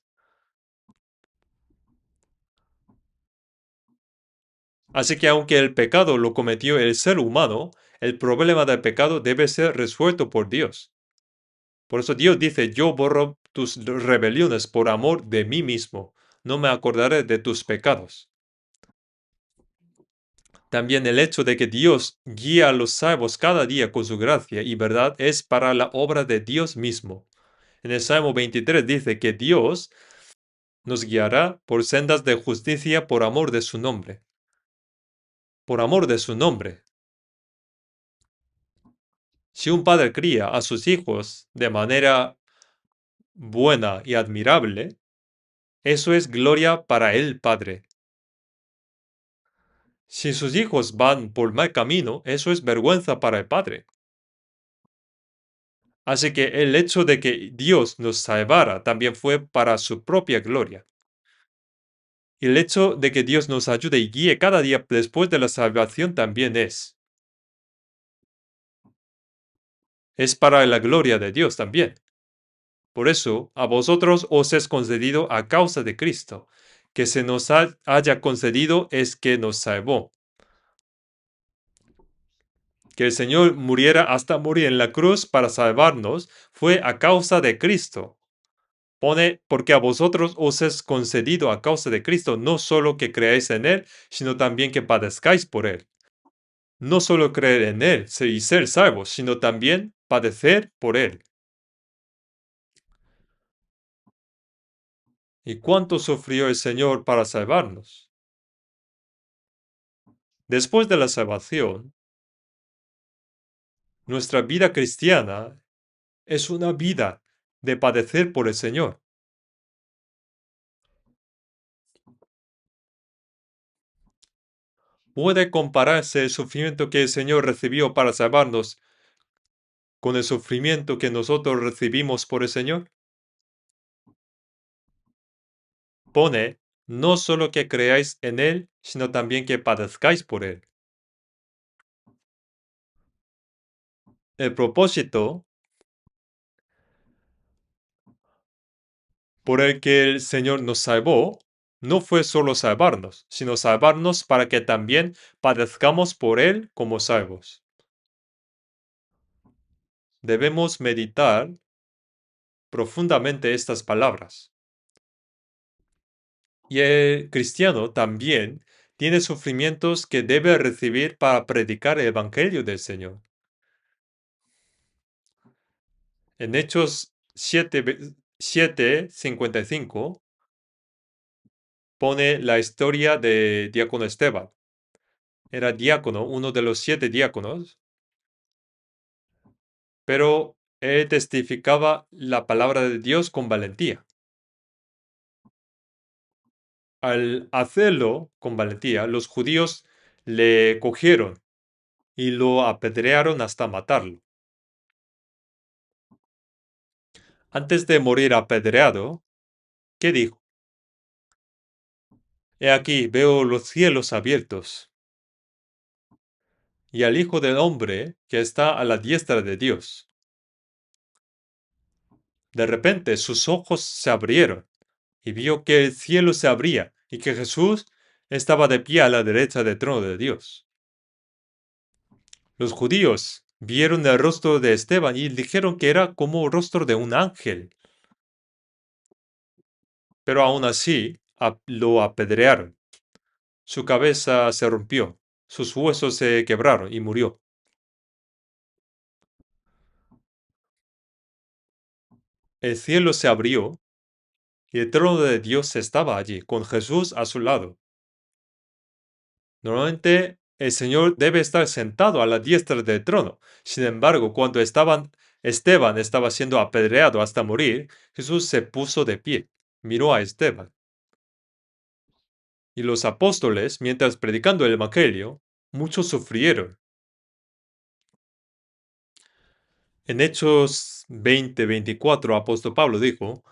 Así que aunque el pecado lo cometió el ser humano, el problema del pecado debe ser resuelto por Dios. Por eso Dios dice, yo borro tus rebeliones por amor de mí mismo. No me acordaré de tus pecados. También el hecho de que Dios guía a los salvos cada día con su gracia y verdad es para la obra de Dios mismo. En el Salmo 23 dice que Dios nos guiará por sendas de justicia por amor de su nombre. Por amor de su nombre. Si un padre cría a sus hijos de manera buena y admirable, eso es gloria para el Padre. Si sus hijos van por mal camino, eso es vergüenza para el Padre. Así que el hecho de que Dios nos salvara también fue para su propia gloria. Y el hecho de que Dios nos ayude y guíe cada día después de la salvación también es. Es para la gloria de Dios también. Por eso, a vosotros os es concedido a causa de Cristo. Que se nos haya concedido es que nos salvó. Que el Señor muriera hasta morir en la cruz para salvarnos fue a causa de Cristo. Pone, porque a vosotros os es concedido a causa de Cristo, no solo que creáis en Él, sino también que padezcáis por Él. No solo creer en Él y ser salvos, sino también padecer por Él. ¿Y cuánto sufrió el Señor para salvarnos? Después de la salvación, nuestra vida cristiana es una vida de padecer por el Señor. ¿Puede compararse el sufrimiento que el Señor recibió para salvarnos con el sufrimiento que nosotros recibimos por el Señor? Pone, no solo que creáis en Él, sino también que padezcáis por Él. El propósito por el que el Señor nos salvó no fue solo salvarnos, sino salvarnos para que también padezcamos por Él como salvos. Debemos meditar profundamente estas palabras. Y el cristiano también tiene sufrimientos que debe recibir para predicar el Evangelio del Señor. En Hechos 7:55 pone la historia de diácono Esteban. Era diácono, uno de los 7 diáconos, pero él testificaba la palabra de Dios con valentía. Al hacerlo con valentía, los judíos le cogieron y lo apedrearon hasta matarlo. Antes de morir apedreado, ¿qué dijo? He aquí, veo los cielos abiertos y al Hijo del Hombre que está a la diestra de Dios. De repente sus ojos se abrieron y vio que el cielo se abría y que Jesús estaba de pie a la derecha del trono de Dios. Los judíos vieron el rostro de Esteban y dijeron que era como el rostro de un ángel. Pero aún así lo apedrearon. Su cabeza se rompió, sus huesos se quebraron y murió. El cielo se abrió y el trono de Dios estaba allí, con Jesús a su lado. Normalmente el Señor debe estar sentado a la diestra del trono. Sin embargo, cuando Esteban estaba siendo apedreado hasta morir, Jesús se puso de pie, miró a Esteban. Y los apóstoles, mientras predicando el Evangelio, muchos sufrieron. En Hechos 20:24, apóstol Pablo dijo,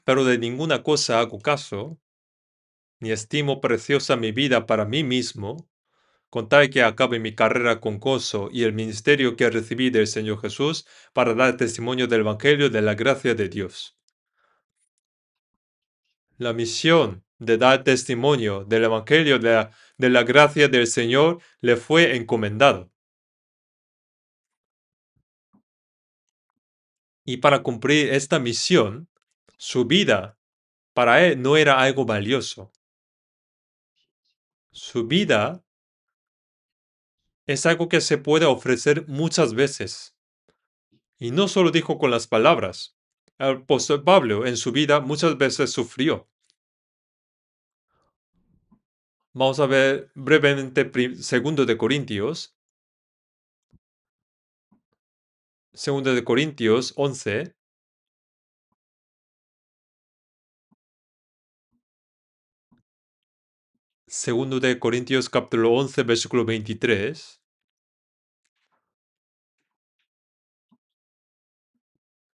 pero de ninguna cosa hago caso, ni estimo preciosa mi vida para mí mismo, con tal que acabe mi carrera con gozo y el ministerio que recibí del Señor Jesús para dar testimonio del Evangelio de la gracia de Dios. La misión de dar testimonio del Evangelio de la gracia del Señor le fue encomendado. Y para cumplir esta misión, su vida para él no era algo valioso. Su vida Es algo que se puede ofrecer muchas veces. Y no solo dijo con las palabras. El apóstol Pablo en su vida muchas veces sufrió. Vamos a ver brevemente segundo de Corintios. Segundo de Corintios 11. Segundo de Corintios capítulo 11 versículo 23.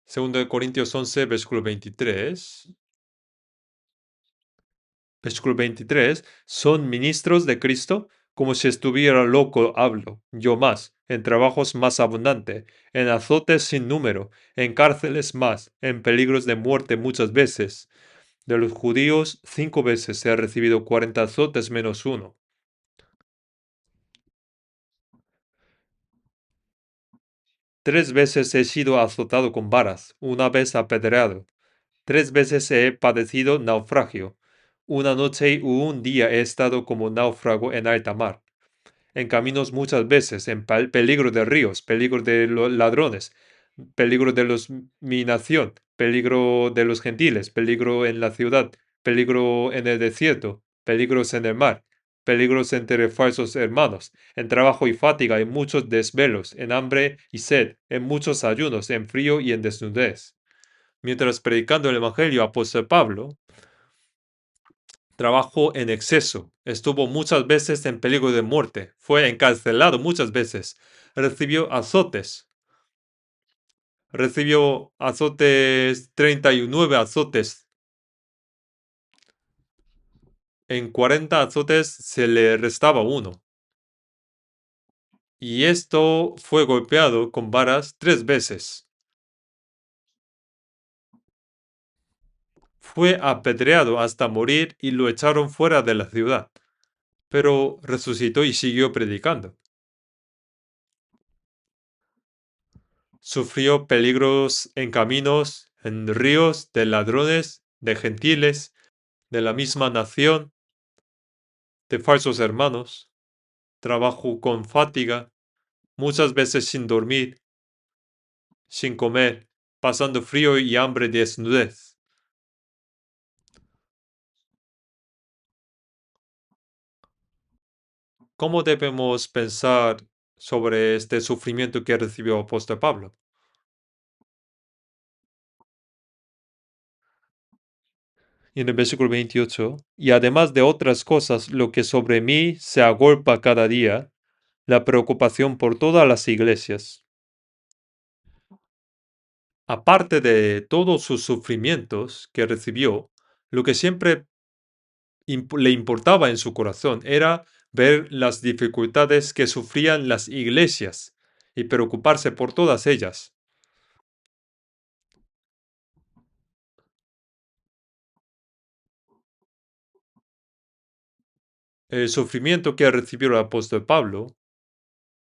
Segundo de Corintios 11 versículo 23. Versículo 23. Son ministros de Cristo, como si estuviera loco hablo, yo más, en trabajos más abundante, en azotes sin número, en cárceles más, en peligros de muerte muchas veces. De los judíos 5 veces se ha recibido 40 azotes menos uno. 3 veces he sido azotado con varas, una vez apedreado. 3 veces he padecido naufragio. Una noche y un día he estado como náufrago en alta mar. En caminos muchas veces, en peligro de ríos, peligro de los ladrones, peligro de mi nación, peligro de los gentiles, peligro en la ciudad, peligro en el desierto, peligros en el mar, peligros entre falsos hermanos, en trabajo y fatiga, en muchos desvelos, en hambre y sed, en muchos ayunos, en frío y en desnudez. Mientras predicando el Evangelio, apóstol Pablo trabajó en exceso, estuvo muchas veces en peligro de muerte, fue encarcelado muchas veces, recibió azotes, 39 azotes. En 40 azotes se le restaba uno. Y esto fue golpeado con varas 3 veces. Fue apedreado hasta morir y lo echaron fuera de la ciudad. Pero resucitó y siguió predicando. Sufrió peligros en caminos, en ríos, de ladrones, de gentiles, de la misma nación, de falsos hermanos. Trabajó con fatiga, muchas veces sin dormir, sin comer, pasando frío y hambre y desnudez. ¿Cómo debemos pensar sobre este sufrimiento que recibió el apóstol Pablo? Y en el versículo 28, y además de otras cosas, lo que sobre mí se agolpa cada día, la preocupación por todas las iglesias. Aparte de todos sus sufrimientos que recibió, lo que siempre le importaba en su corazón era ver las dificultades que sufrían las iglesias y preocuparse por todas ellas. El sufrimiento que recibió el apóstol Pablo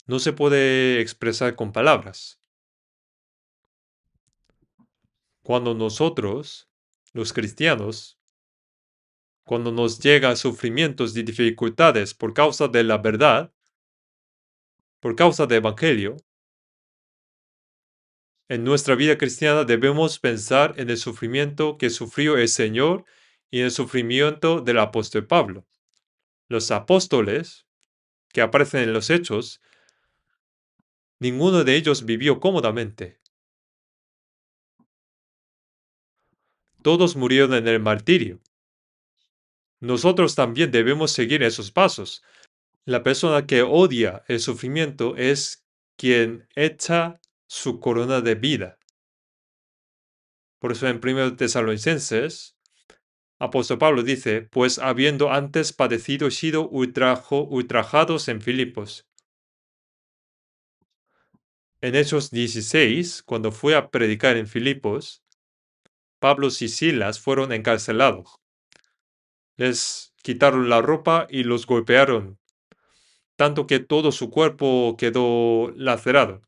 no se puede expresar con palabras. Cuando nosotros, los cristianos, cuando nos llegan sufrimientos y dificultades por causa de la verdad, por causa del Evangelio, en nuestra vida cristiana debemos pensar en el sufrimiento que sufrió el Señor y en el sufrimiento del apóstol Pablo. Los apóstoles que aparecen en los hechos, ninguno de ellos vivió cómodamente. Todos murieron en el martirio. Nosotros también debemos seguir esos pasos. La persona que odia el sufrimiento es quien echa su corona de vida. Por eso en 1 Tesalonicenses, apóstol Pablo dice, pues habiendo antes padecido y sido ultrajados en Filipos. En Hechos 16, cuando fue a predicar en Filipos, Pablo y Silas fueron encarcelados. Les quitaron la ropa y los golpearon, tanto que todo su cuerpo quedó lacerado.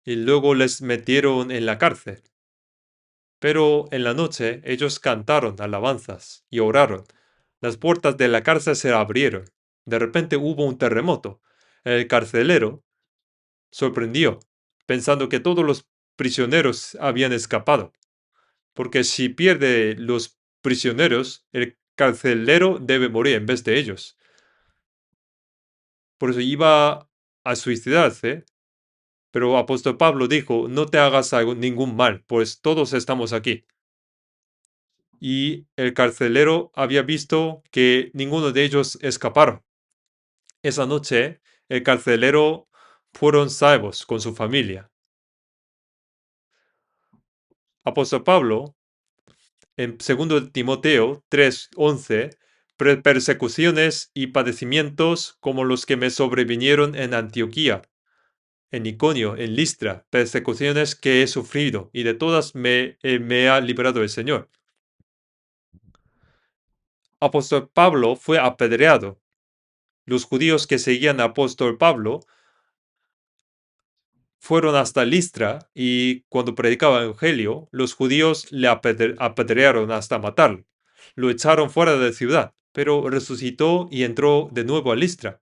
Y luego les metieron en la cárcel. Pero en la noche ellos cantaron alabanzas y oraron. Las puertas de la cárcel se abrieron De repente hubo un terremoto. El carcelero sorprendió, pensando que todos los prisioneros habían escapado. Porque si pierde los prisioneros, el carcelero debe morir en vez de ellos. Por eso iba a suicidarse, pero apóstol Pablo dijo, no te hagas ningún mal, pues todos estamos aquí. Y el carcelero había visto que ninguno de ellos escaparon. Esa noche, el carcelero fueron salvos con su familia. Apóstol Pablo, en 2 Timoteo 3:11, persecuciones y padecimientos como los que me sobrevinieron en Antioquía, en Iconio, en Listra, persecuciones que he sufrido, y de todas me ha librado el Señor. Apóstol Pablo fue apedreado. Los judíos que seguían a Apóstol Pablo fueron hasta Listra y cuando predicaba el Evangelio, los judíos le apedrearon hasta matarlo. Lo echaron fuera de la ciudad, pero resucitó y entró de nuevo a Listra.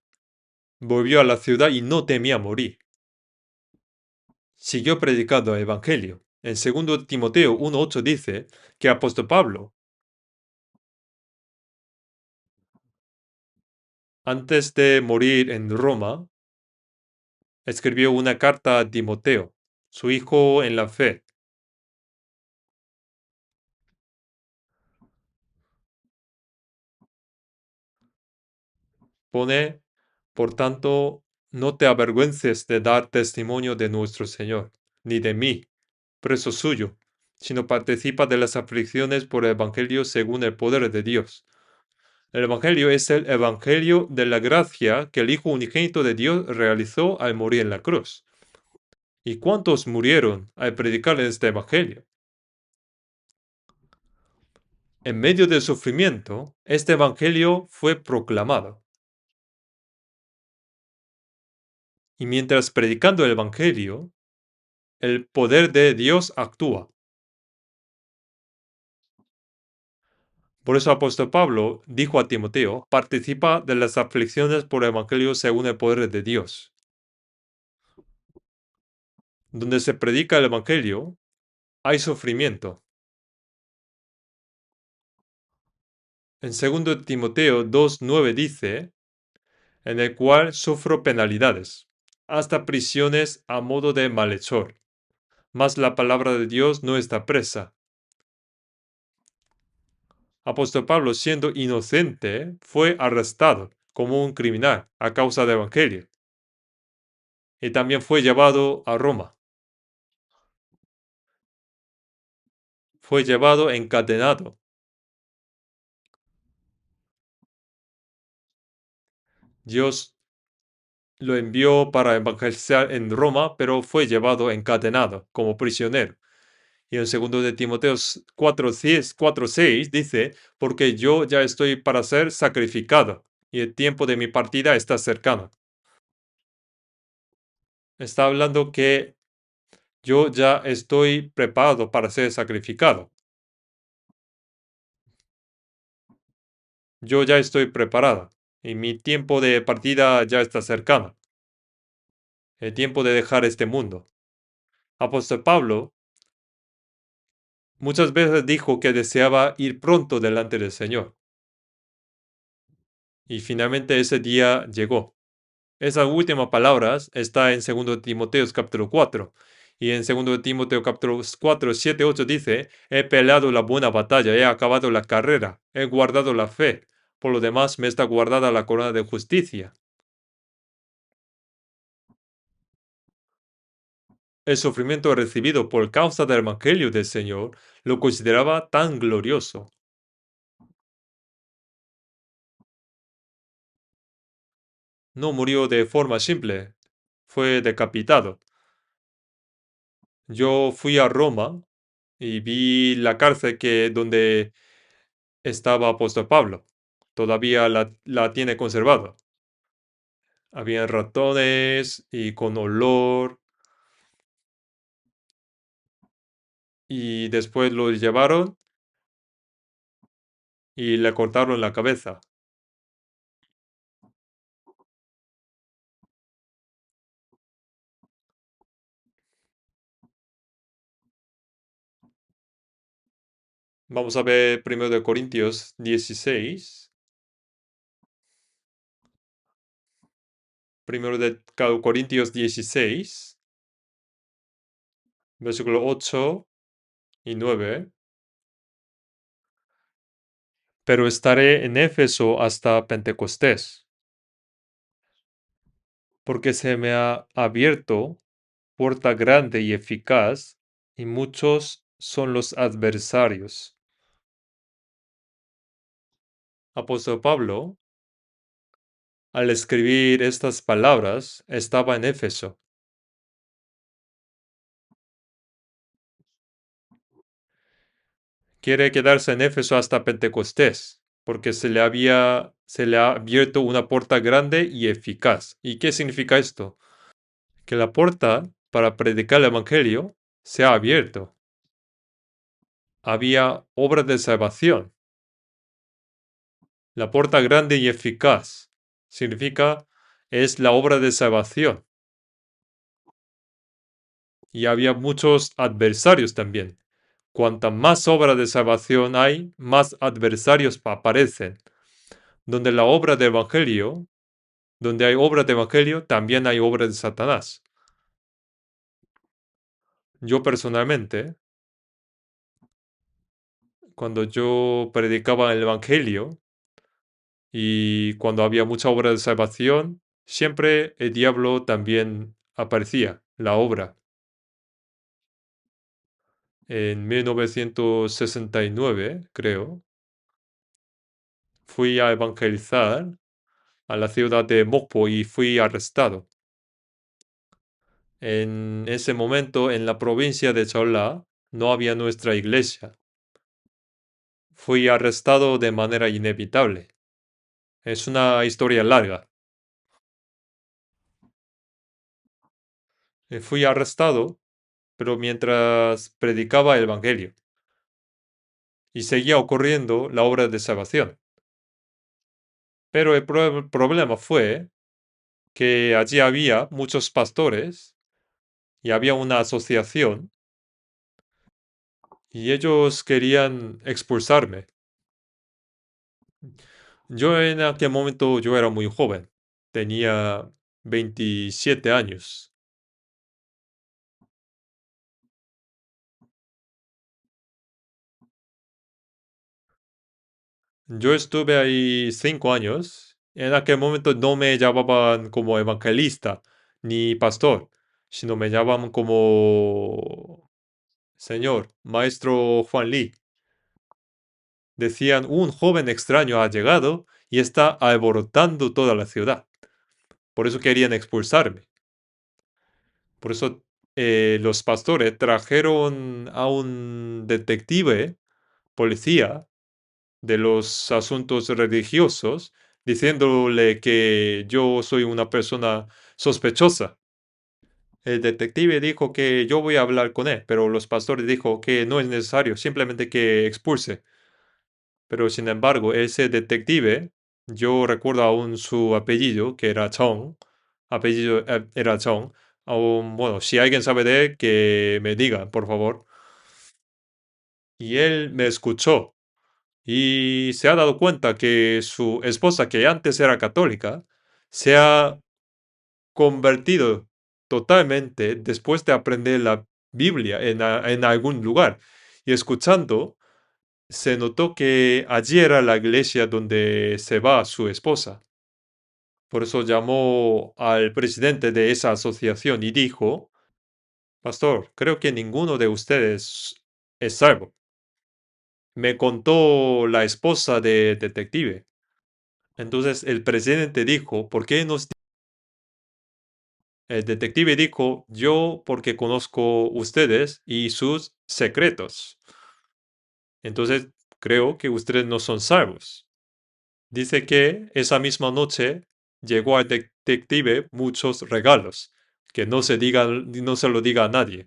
Volvió a la ciudad y no temía morir. Siguió predicando el Evangelio. En 2 Timoteo 1:8 dice que apóstol Pablo, antes de morir en Roma, escribió una carta a Timoteo, su hijo en la fe. Pone, por tanto, no te avergüences de dar testimonio de nuestro Señor, ni de mí, preso suyo, sino participa de las aflicciones por el Evangelio según el poder de Dios. El Evangelio es el Evangelio de la gracia que el Hijo unigénito de Dios realizó al morir en la cruz. ¿Y cuántos murieron al predicar este Evangelio? En medio del sufrimiento, este Evangelio fue proclamado. Y mientras predicando el Evangelio, el poder de Dios actúa. Por eso apóstol Pablo dijo a Timoteo, participa de las aflicciones por el Evangelio según el poder de Dios. Donde se predica el Evangelio, hay sufrimiento. En 2 Timoteo 2:9 dice, en el cual sufro penalidades, hasta prisiones a modo de malhechor. Mas la palabra de Dios no está presa. Apóstol Pablo, siendo inocente, fue arrestado como un criminal a causa del Evangelio. Y también fue llevado a Roma. Fue llevado encadenado. Dios lo envió para evangelizar en Roma, pero fue llevado encadenado como prisionero. Y en 2 Timoteo 4:6 dice, porque yo ya estoy para ser sacrificado, y el tiempo de mi partida está cercano. Está hablando que yo ya estoy preparado para ser sacrificado. Yo ya estoy preparado, y mi tiempo de partida ya está cercano. El tiempo de dejar este mundo. Apóstol Pablo muchas veces dijo que deseaba ir pronto delante del Señor. Y finalmente ese día llegó. Esas últimas palabras está en 2 Timoteo capítulo 4. Y en 2 Timoteo capítulo 4, 7, 8 dice, he peleado la buena batalla, he acabado la carrera, he guardado la fe. Por lo demás me está guardada la corona de justicia. El sufrimiento recibido por causa del Evangelio del Señor lo consideraba tan glorioso. No murió de forma simple, fue decapitado. Yo fui a Roma y vi la cárcel donde estaba apóstol Pablo. Todavía la tiene conservada. Había ratones y con olor. Y después lo llevaron y le cortaron la cabeza. Vamos a ver primero de Corintios 16. Primero de Corintios 16, versículo 8 y 9. Pero estaré en Éfeso hasta Pentecostés, porque se me ha abierto puerta grande y eficaz, y muchos son los adversarios. Apóstol Pablo, al escribir estas palabras, estaba en Éfeso. Quiere quedarse en Éfeso hasta Pentecostés, porque se le ha abierto una puerta grande y eficaz. ¿Y qué significa esto? Que la puerta para predicar el Evangelio se ha abierto. Había obra de salvación. La puerta grande y eficaz significa es la obra de salvación. Y había muchos adversarios también. Cuanta más obra de salvación hay, más adversarios aparecen. Donde la obra de Evangelio, donde hay obra de Evangelio, también hay obra de Satanás. Yo personalmente, cuando yo predicaba el Evangelio y cuando había mucha obra de salvación, siempre el diablo también aparecía, la obra. En 1969, creo, fui a evangelizar a la ciudad de Mokpo y fui arrestado. En ese momento, en la provincia de Chola, no había nuestra iglesia. Fui arrestado de manera inevitable. Es una historia larga. Fui arrestado, pero mientras predicaba el Evangelio. Y seguía ocurriendo la obra de salvación. Pero el problema fue que allí había muchos pastores y había una asociación y ellos querían expulsarme. Yo en aquel momento yo era muy joven, tenía 27 años. Yo estuve ahí 5 años. En aquel momento no me llamaban como evangelista ni pastor, sino me llamaban como señor, maestro Juan Lee. Decían, un joven extraño ha llegado y está alborotando toda la ciudad. Por eso querían expulsarme. Por eso los pastores trajeron a un detective, policía, de los asuntos religiosos, diciéndole que yo soy una persona sospechosa. El detective dijo que yo voy a hablar con él, pero los pastores dijo que no es necesario, simplemente que expulse. Pero sin embargo, ese detective, yo recuerdo aún su apellido, que era Chong, apellido era Chong. Aún, bueno, si alguien sabe de él, que me diga, por favor. Y él me escuchó y se ha dado cuenta que su esposa, que antes era católica, se ha convertido totalmente después de aprender la Biblia en algún lugar. Y escuchando, se notó que allí era la iglesia donde se va su esposa. Por eso llamó al presidente de esa asociación y dijo, Pastor, creo que ninguno de ustedes es salvo. Me contó la esposa del detective. Entonces el presidente dijo, ¿por qué nos... El detective dijo, yo porque conozco ustedes y sus secretos. Entonces creo que ustedes no son salvos. Dice que esa misma noche llegó al detective muchos regalos, que no se lo diga a nadie.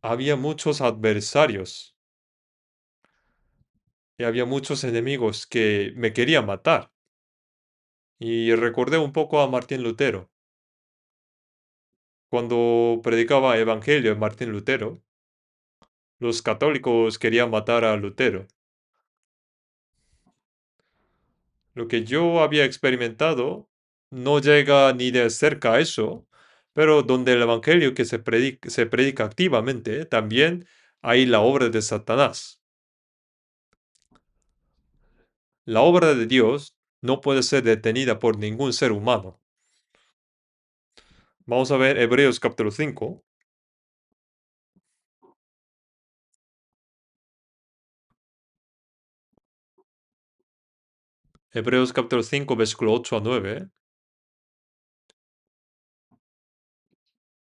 Había muchos adversarios y había muchos enemigos que me querían matar. Y recordé un poco a Martín Lutero. cuando predicaba Evangelio Martín Lutero, los católicos querían matar a Lutero. Lo que yo había experimentado no llega ni de cerca a eso, pero donde el Evangelio que se predica activamente, también hay la obra de Satanás. La obra de Dios no puede ser detenida por ningún ser humano. Vamos a ver Hebreos capítulo 5. Hebreos capítulo 5, versículo 8 a 9.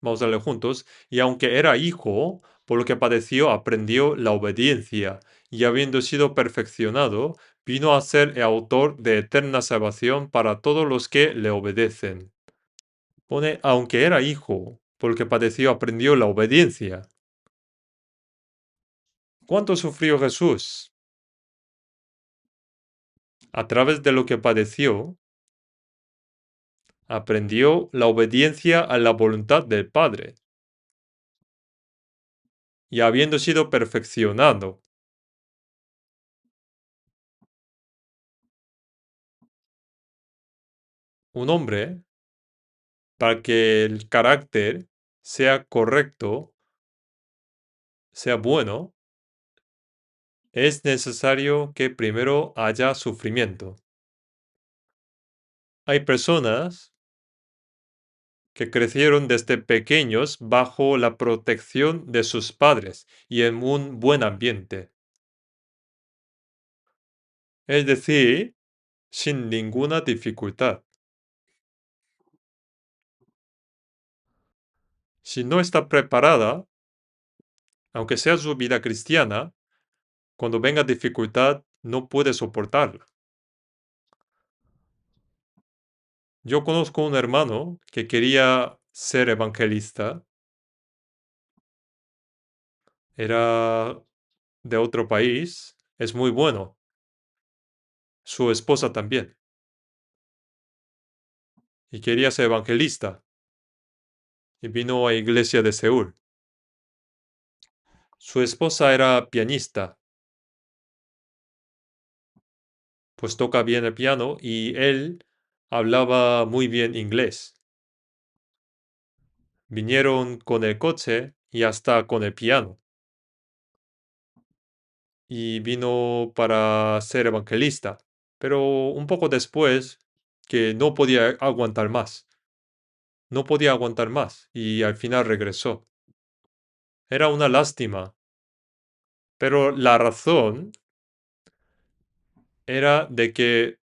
Vamos a leer juntos. Y aunque era hijo, por lo que padeció, aprendió la obediencia, y habiendo sido perfeccionado, vino a ser el autor de eterna salvación para todos los que le obedecen. Pone, aunque era hijo, por lo que padeció, aprendió la obediencia. ¿Cuánto sufrió Jesús? A través de lo que padeció, aprendió la obediencia a la voluntad del Padre. Y habiendo sido perfeccionado, un hombre, para que el carácter sea correcto, sea bueno, es necesario que primero haya sufrimiento. Hay personas que crecieron desde pequeños bajo la protección de sus padres y en un buen ambiente. Es decir, sin ninguna dificultad. Si no está preparada, aunque sea su vida cristiana, cuando venga dificultad no puede soportarla. Yo conozco un hermano que quería ser evangelista. Era de otro país. Es muy bueno. Su esposa también. Y quería ser evangelista. Y vino a iglesia de Seúl. Su esposa era pianista. Pues toca bien el piano y él hablaba muy bien inglés. Vinieron con el coche y hasta con el piano. Y vino para ser evangelista. Pero un poco después que no podía aguantar más. No podía aguantar más y al final regresó. Era una lástima. Pero la razón era de que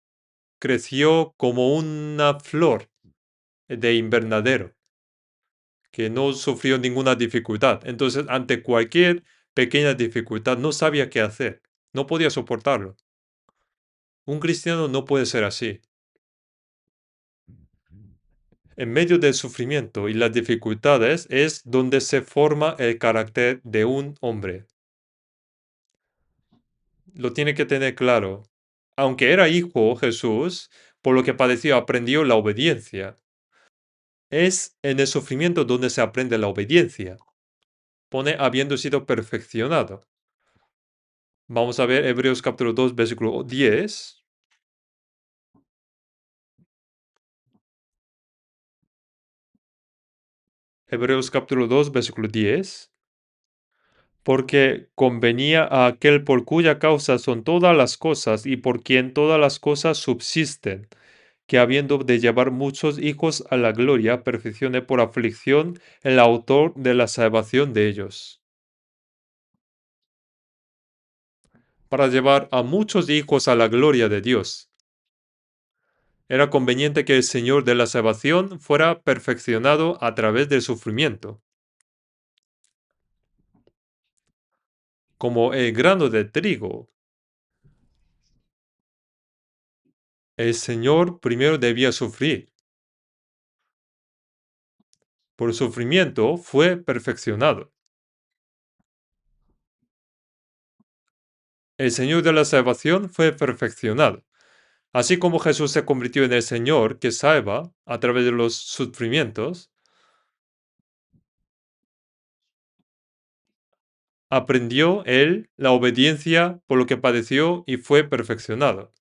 creció como una flor de invernadero, que no sufrió ninguna dificultad. Entonces, ante cualquier pequeña dificultad, no sabía qué hacer. No podía soportarlo. Un cristiano no puede ser así. En medio del sufrimiento y las dificultades es donde se forma el carácter de un hombre. Lo tiene que tener claro. Aunque era hijo Jesús, por lo que padeció aprendió la obediencia. Es en el sufrimiento donde se aprende la obediencia. Pone habiendo sido perfeccionado. Vamos a ver Hebreos capítulo 2, versículo 10. Hebreos capítulo 2, versículo 10. Porque convenía a aquel por cuya causa son todas las cosas y por quien todas las cosas subsisten, que habiendo de llevar muchos hijos a la gloria, perfeccione por aflicción el autor de la salvación de ellos. Para llevar a muchos hijos a la gloria de Dios, era conveniente que el Señor de la salvación fuera perfeccionado a través del sufrimiento. Como el grano de trigo, el Señor primero debía sufrir. Por sufrimiento fue perfeccionado. El Señor de la salvación fue perfeccionado. Así como Jesús se convirtió en el Señor que salva a través de los sufrimientos, aprendió él la obediencia por lo que padeció y fue perfeccionado.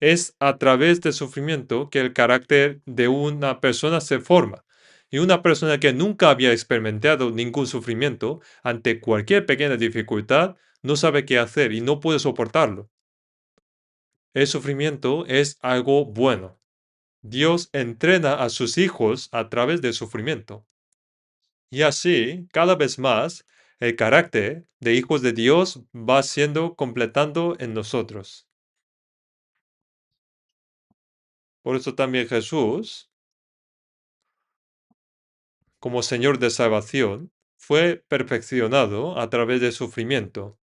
Es a través del sufrimiento que el carácter de una persona se forma. Y una persona que nunca había experimentado ningún sufrimiento, ante cualquier pequeña dificultad, no sabe qué hacer y no puede soportarlo. El sufrimiento es algo bueno. Dios entrena a sus hijos a través del sufrimiento. Y así, cada vez más, el carácter de hijos de Dios va siendo completando en nosotros. Por eso también Jesús, como Señor de salvación, fue perfeccionado a través del sufrimiento.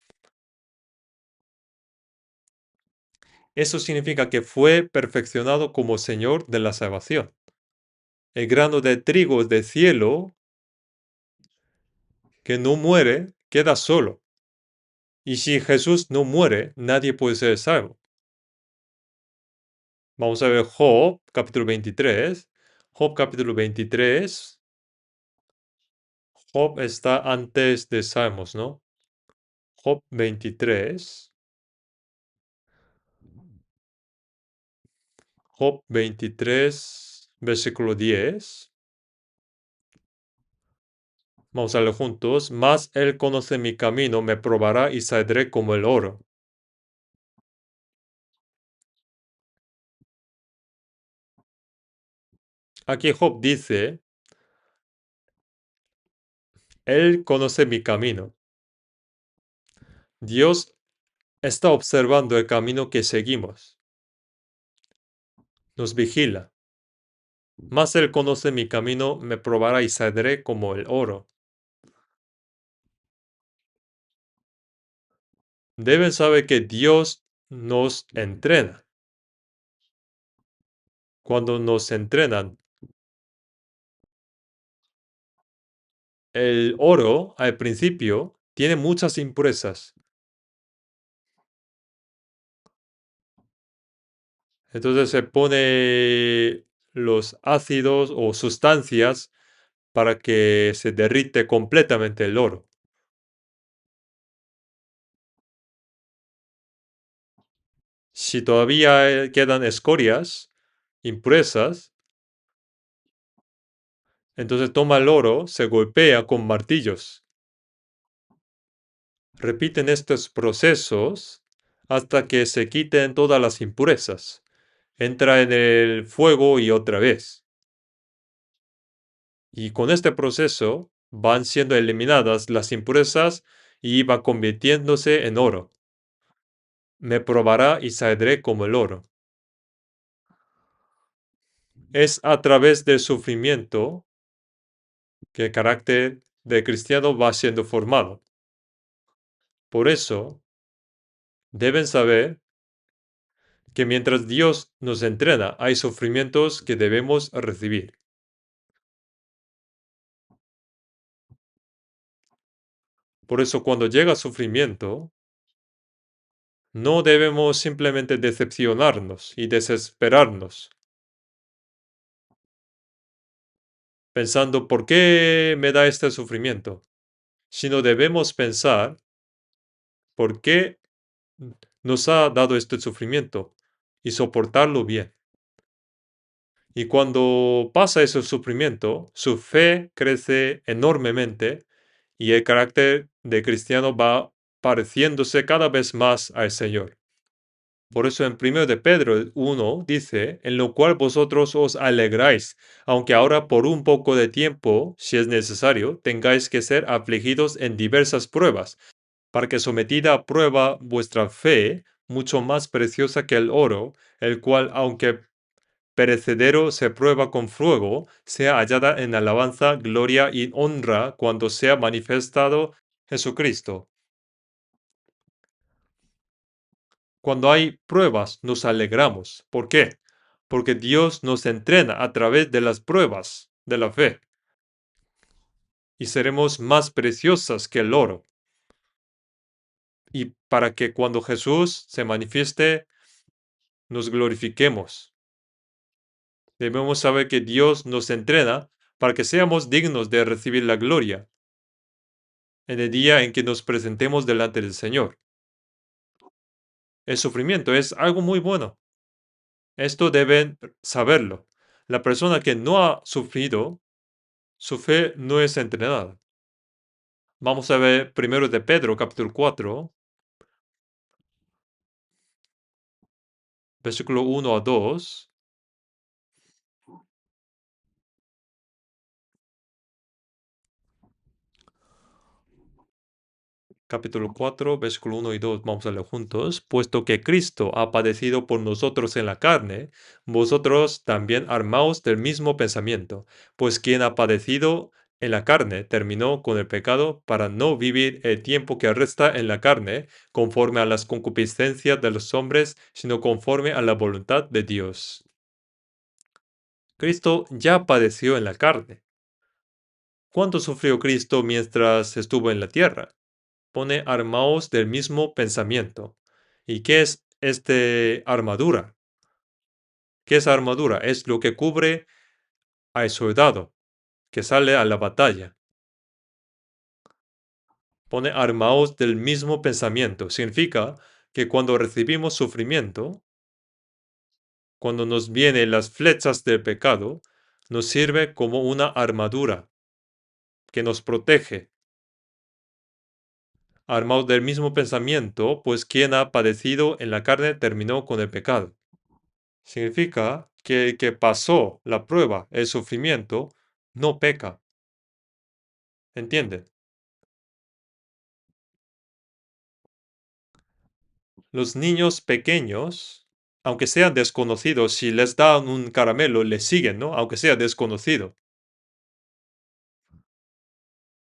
Eso significa que fue perfeccionado como Señor de la salvación. El grano de trigo del cielo que no muere queda solo. Y si Jesús no muere, nadie puede ser salvo. Vamos a ver Job, capítulo 23. Job, capítulo 23. Job está antes de Salmos, ¿no? Job 23. Job 23, versículo 10. Vamos a leer juntos. Mas él conoce mi camino, me probará y saldré como el oro. Aquí Job dice, él conoce mi camino. Dios está observando el camino que seguimos. Nos vigila. Mas él conoce mi camino, me probará y saldré como el oro. Deben saber que Dios nos entrena. Cuando nos entrenan, el oro al principio tiene muchas impurezas. Entonces se pone los ácidos o sustancias para que se derrite completamente el oro. Si todavía quedan escorias, impurezas, entonces toma el oro, se golpea con martillos. Repiten estos procesos hasta que se quiten todas las impurezas. Entra en el fuego y otra vez. Y con este proceso van siendo eliminadas las impurezas y va convirtiéndose en oro. Me probará y saldré como el oro. Es a través del sufrimiento que el carácter del cristiano va siendo formado. Por eso, deben saber que mientras Dios nos entrena, hay sufrimientos que debemos recibir. Por eso, cuando llega sufrimiento, no debemos simplemente decepcionarnos y desesperarnos, pensando, ¿por qué me da este sufrimiento? Sino debemos pensar, ¿por qué nos ha dado este sufrimiento? Y soportarlo bien. Y cuando pasa ese sufrimiento, su fe crece enormemente y el carácter de cristiano va pareciéndose cada vez más al Señor. Por eso en 1 de Pedro 1 dice, en lo cual vosotros os alegráis, aunque ahora por un poco de tiempo, si es necesario, tengáis que ser afligidos en diversas pruebas, para que sometida a prueba vuestra fe, mucho más preciosa que el oro, el cual, aunque perecedero se prueba con fuego, sea hallada en alabanza, gloria y honra cuando sea manifestado Jesucristo. Cuando hay pruebas, nos alegramos. ¿Por qué? Porque Dios nos entrena a través de las pruebas de la fe y seremos más preciosas que el oro. Y para que cuando Jesús se manifieste, nos glorifiquemos. Debemos saber que Dios nos entrena para que seamos dignos de recibir la gloria. en el día en que nos presentemos delante del Señor. El sufrimiento es algo muy bueno. Esto deben saberlo. La persona que no ha sufrido, su fe no es entrenada. Vamos a ver primero de Pedro, capítulo 4, versículo 1 a 2. Capítulo 4, versículo 1 y 2, vamos a leer juntos. Puesto que Cristo ha padecido por nosotros en la carne, vosotros también armaos del mismo pensamiento, pues quien ha padecido en la carne terminó con el pecado para no vivir el tiempo que resta en la carne conforme a las concupiscencias de los hombres, sino conforme a la voluntad de Dios. Cristo ya padeció en la carne. ¿Cuánto sufrió Cristo mientras estuvo en la tierra? Pone armaos del mismo pensamiento. ¿Y qué es armadura? ¿Qué es armadura? Es lo que cubre al soldado que sale a la batalla. Pone armaos del mismo pensamiento. Significa que cuando recibimos sufrimiento, cuando nos vienen las flechas del pecado, nos sirve como una armadura que nos protege. Armaos del mismo pensamiento, pues quien ha padecido en la carne terminó con el pecado. Significa que el que pasó la prueba, el sufrimiento, no peca. ¿Entienden? Los niños pequeños, aunque sean desconocidos, si les dan un caramelo, les siguen, ¿no? Aunque sea desconocido.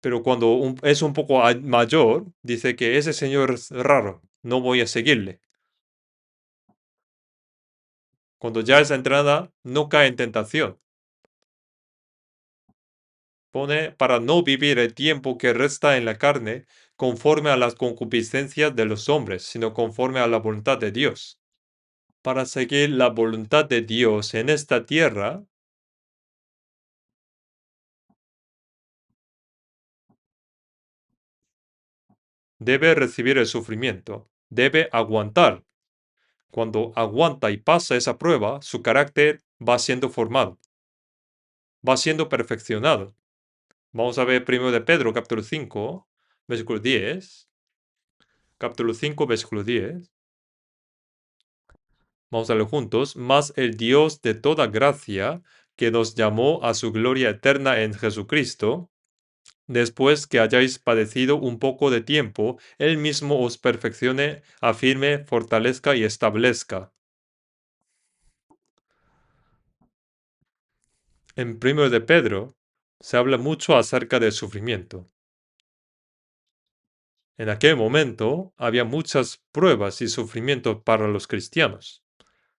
Pero cuando es un poco mayor, dice que ese señor es raro, no voy a seguirle. Cuando ya es entrada, no cae en tentación. Pone para no vivir el tiempo que resta en la carne conforme a las concupiscencias de los hombres, sino conforme a la voluntad de Dios. Para seguir la voluntad de Dios en esta tierra, debe recibir el sufrimiento, debe aguantar. Cuando aguanta y pasa esa prueba, su carácter va siendo formado, va siendo perfeccionado. Vamos a ver primero de Pedro, capítulo 5, versículo 10. Capítulo 5, versículo 10. Vamos a leer juntos. Mas el Dios de toda gracia, que nos llamó a su gloria eterna en Jesucristo, después que hayáis padecido un poco de tiempo, Él mismo os perfeccione, afirme, fortalezca y establezca. En 1 de Pedro se habla mucho acerca del sufrimiento. En aquel momento había muchas pruebas y sufrimientos para los cristianos.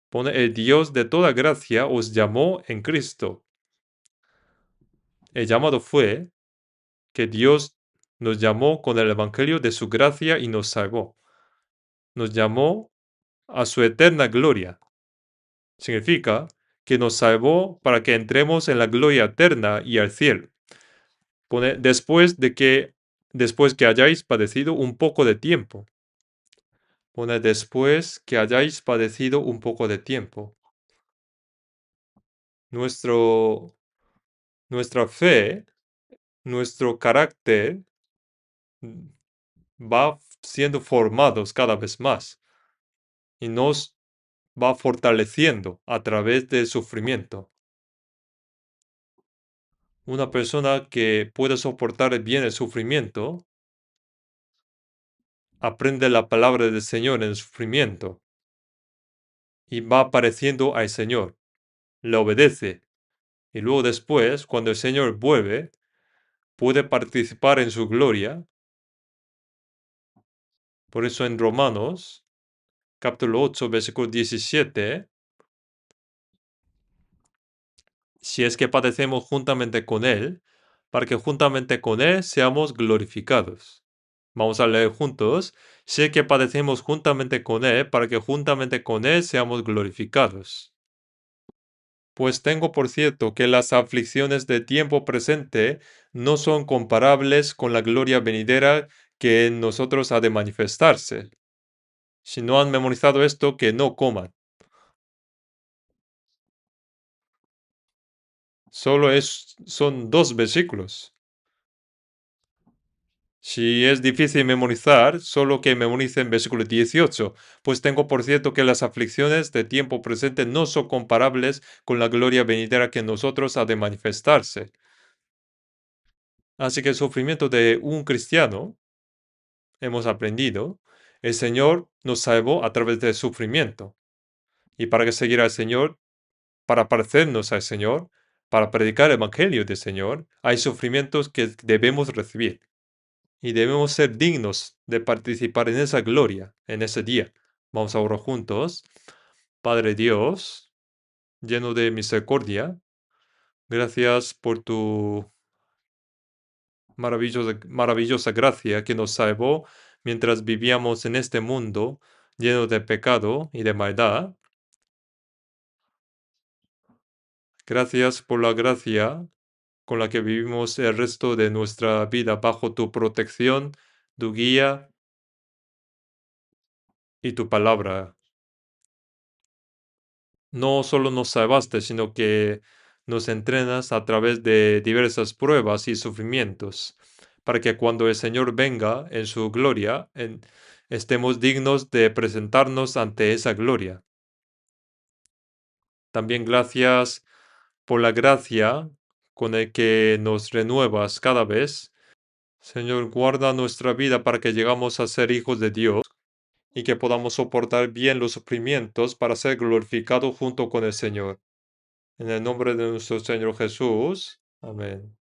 Pone el Dios de toda gracia os llamó en Cristo. El llamado fue que Dios nos llamó con el Evangelio de su gracia y nos salvó. Nos llamó a su eterna gloria. Significa que nos salvó para que entremos en la gloria eterna y al cielo. Pone después que hayáis padecido un poco de tiempo. Pone después que hayáis padecido un poco de tiempo. Nuestra fe, nuestro carácter va siendo formados cada vez más y nos va fortaleciendo a través del sufrimiento. Una persona que puede soportar bien el sufrimiento aprende la palabra del Señor en el sufrimiento y va apareciendo al Señor, le obedece y luego después, cuando el Señor vuelve, puede participar en su gloria. Por eso en Romanos, capítulo 8, versículo 17, si es que padecemos juntamente con Él, para que juntamente con Él seamos glorificados. Vamos a leer juntos. Si es que padecemos juntamente con Él, para que juntamente con Él seamos glorificados. Pues tengo por cierto que las aflicciones de tiempo presente no son comparables con la gloria venidera que en nosotros ha de manifestarse. Si no han memorizado esto, que no coman. Son dos versículos. Si es difícil memorizar, solo que memoricen versículo 18, pues tengo por cierto que las aflicciones de tiempo presente no son comparables con la gloria venidera que en nosotros ha de manifestarse. Así que el sufrimiento de un cristiano, hemos aprendido, el Señor nos salvó a través del sufrimiento. Y para que seguir al Señor, para parecernos al Señor, para predicar el Evangelio del Señor, hay sufrimientos que debemos recibir. Y debemos ser dignos de participar en esa gloria, en ese día. Vamos a orar juntos. Padre Dios, lleno de misericordia, gracias por tu maravillosa gracia que nos salvó mientras vivíamos en este mundo lleno de pecado y de maldad. Gracias por la gracia con la que vivimos el resto de nuestra vida bajo tu protección, tu guía y tu palabra. No solo nos salvaste, sino que nos entrenas a través de diversas pruebas y sufrimientos, para que cuando el Señor venga en su gloria, estemos dignos de presentarnos ante esa gloria. También gracias por la gracia con el que nos renuevas cada vez. Señor, guarda nuestra vida para que llegamos a ser hijos de Dios y que podamos soportar bien los sufrimientos para ser glorificados junto con el Señor. En el nombre de nuestro Señor Jesús. Amén.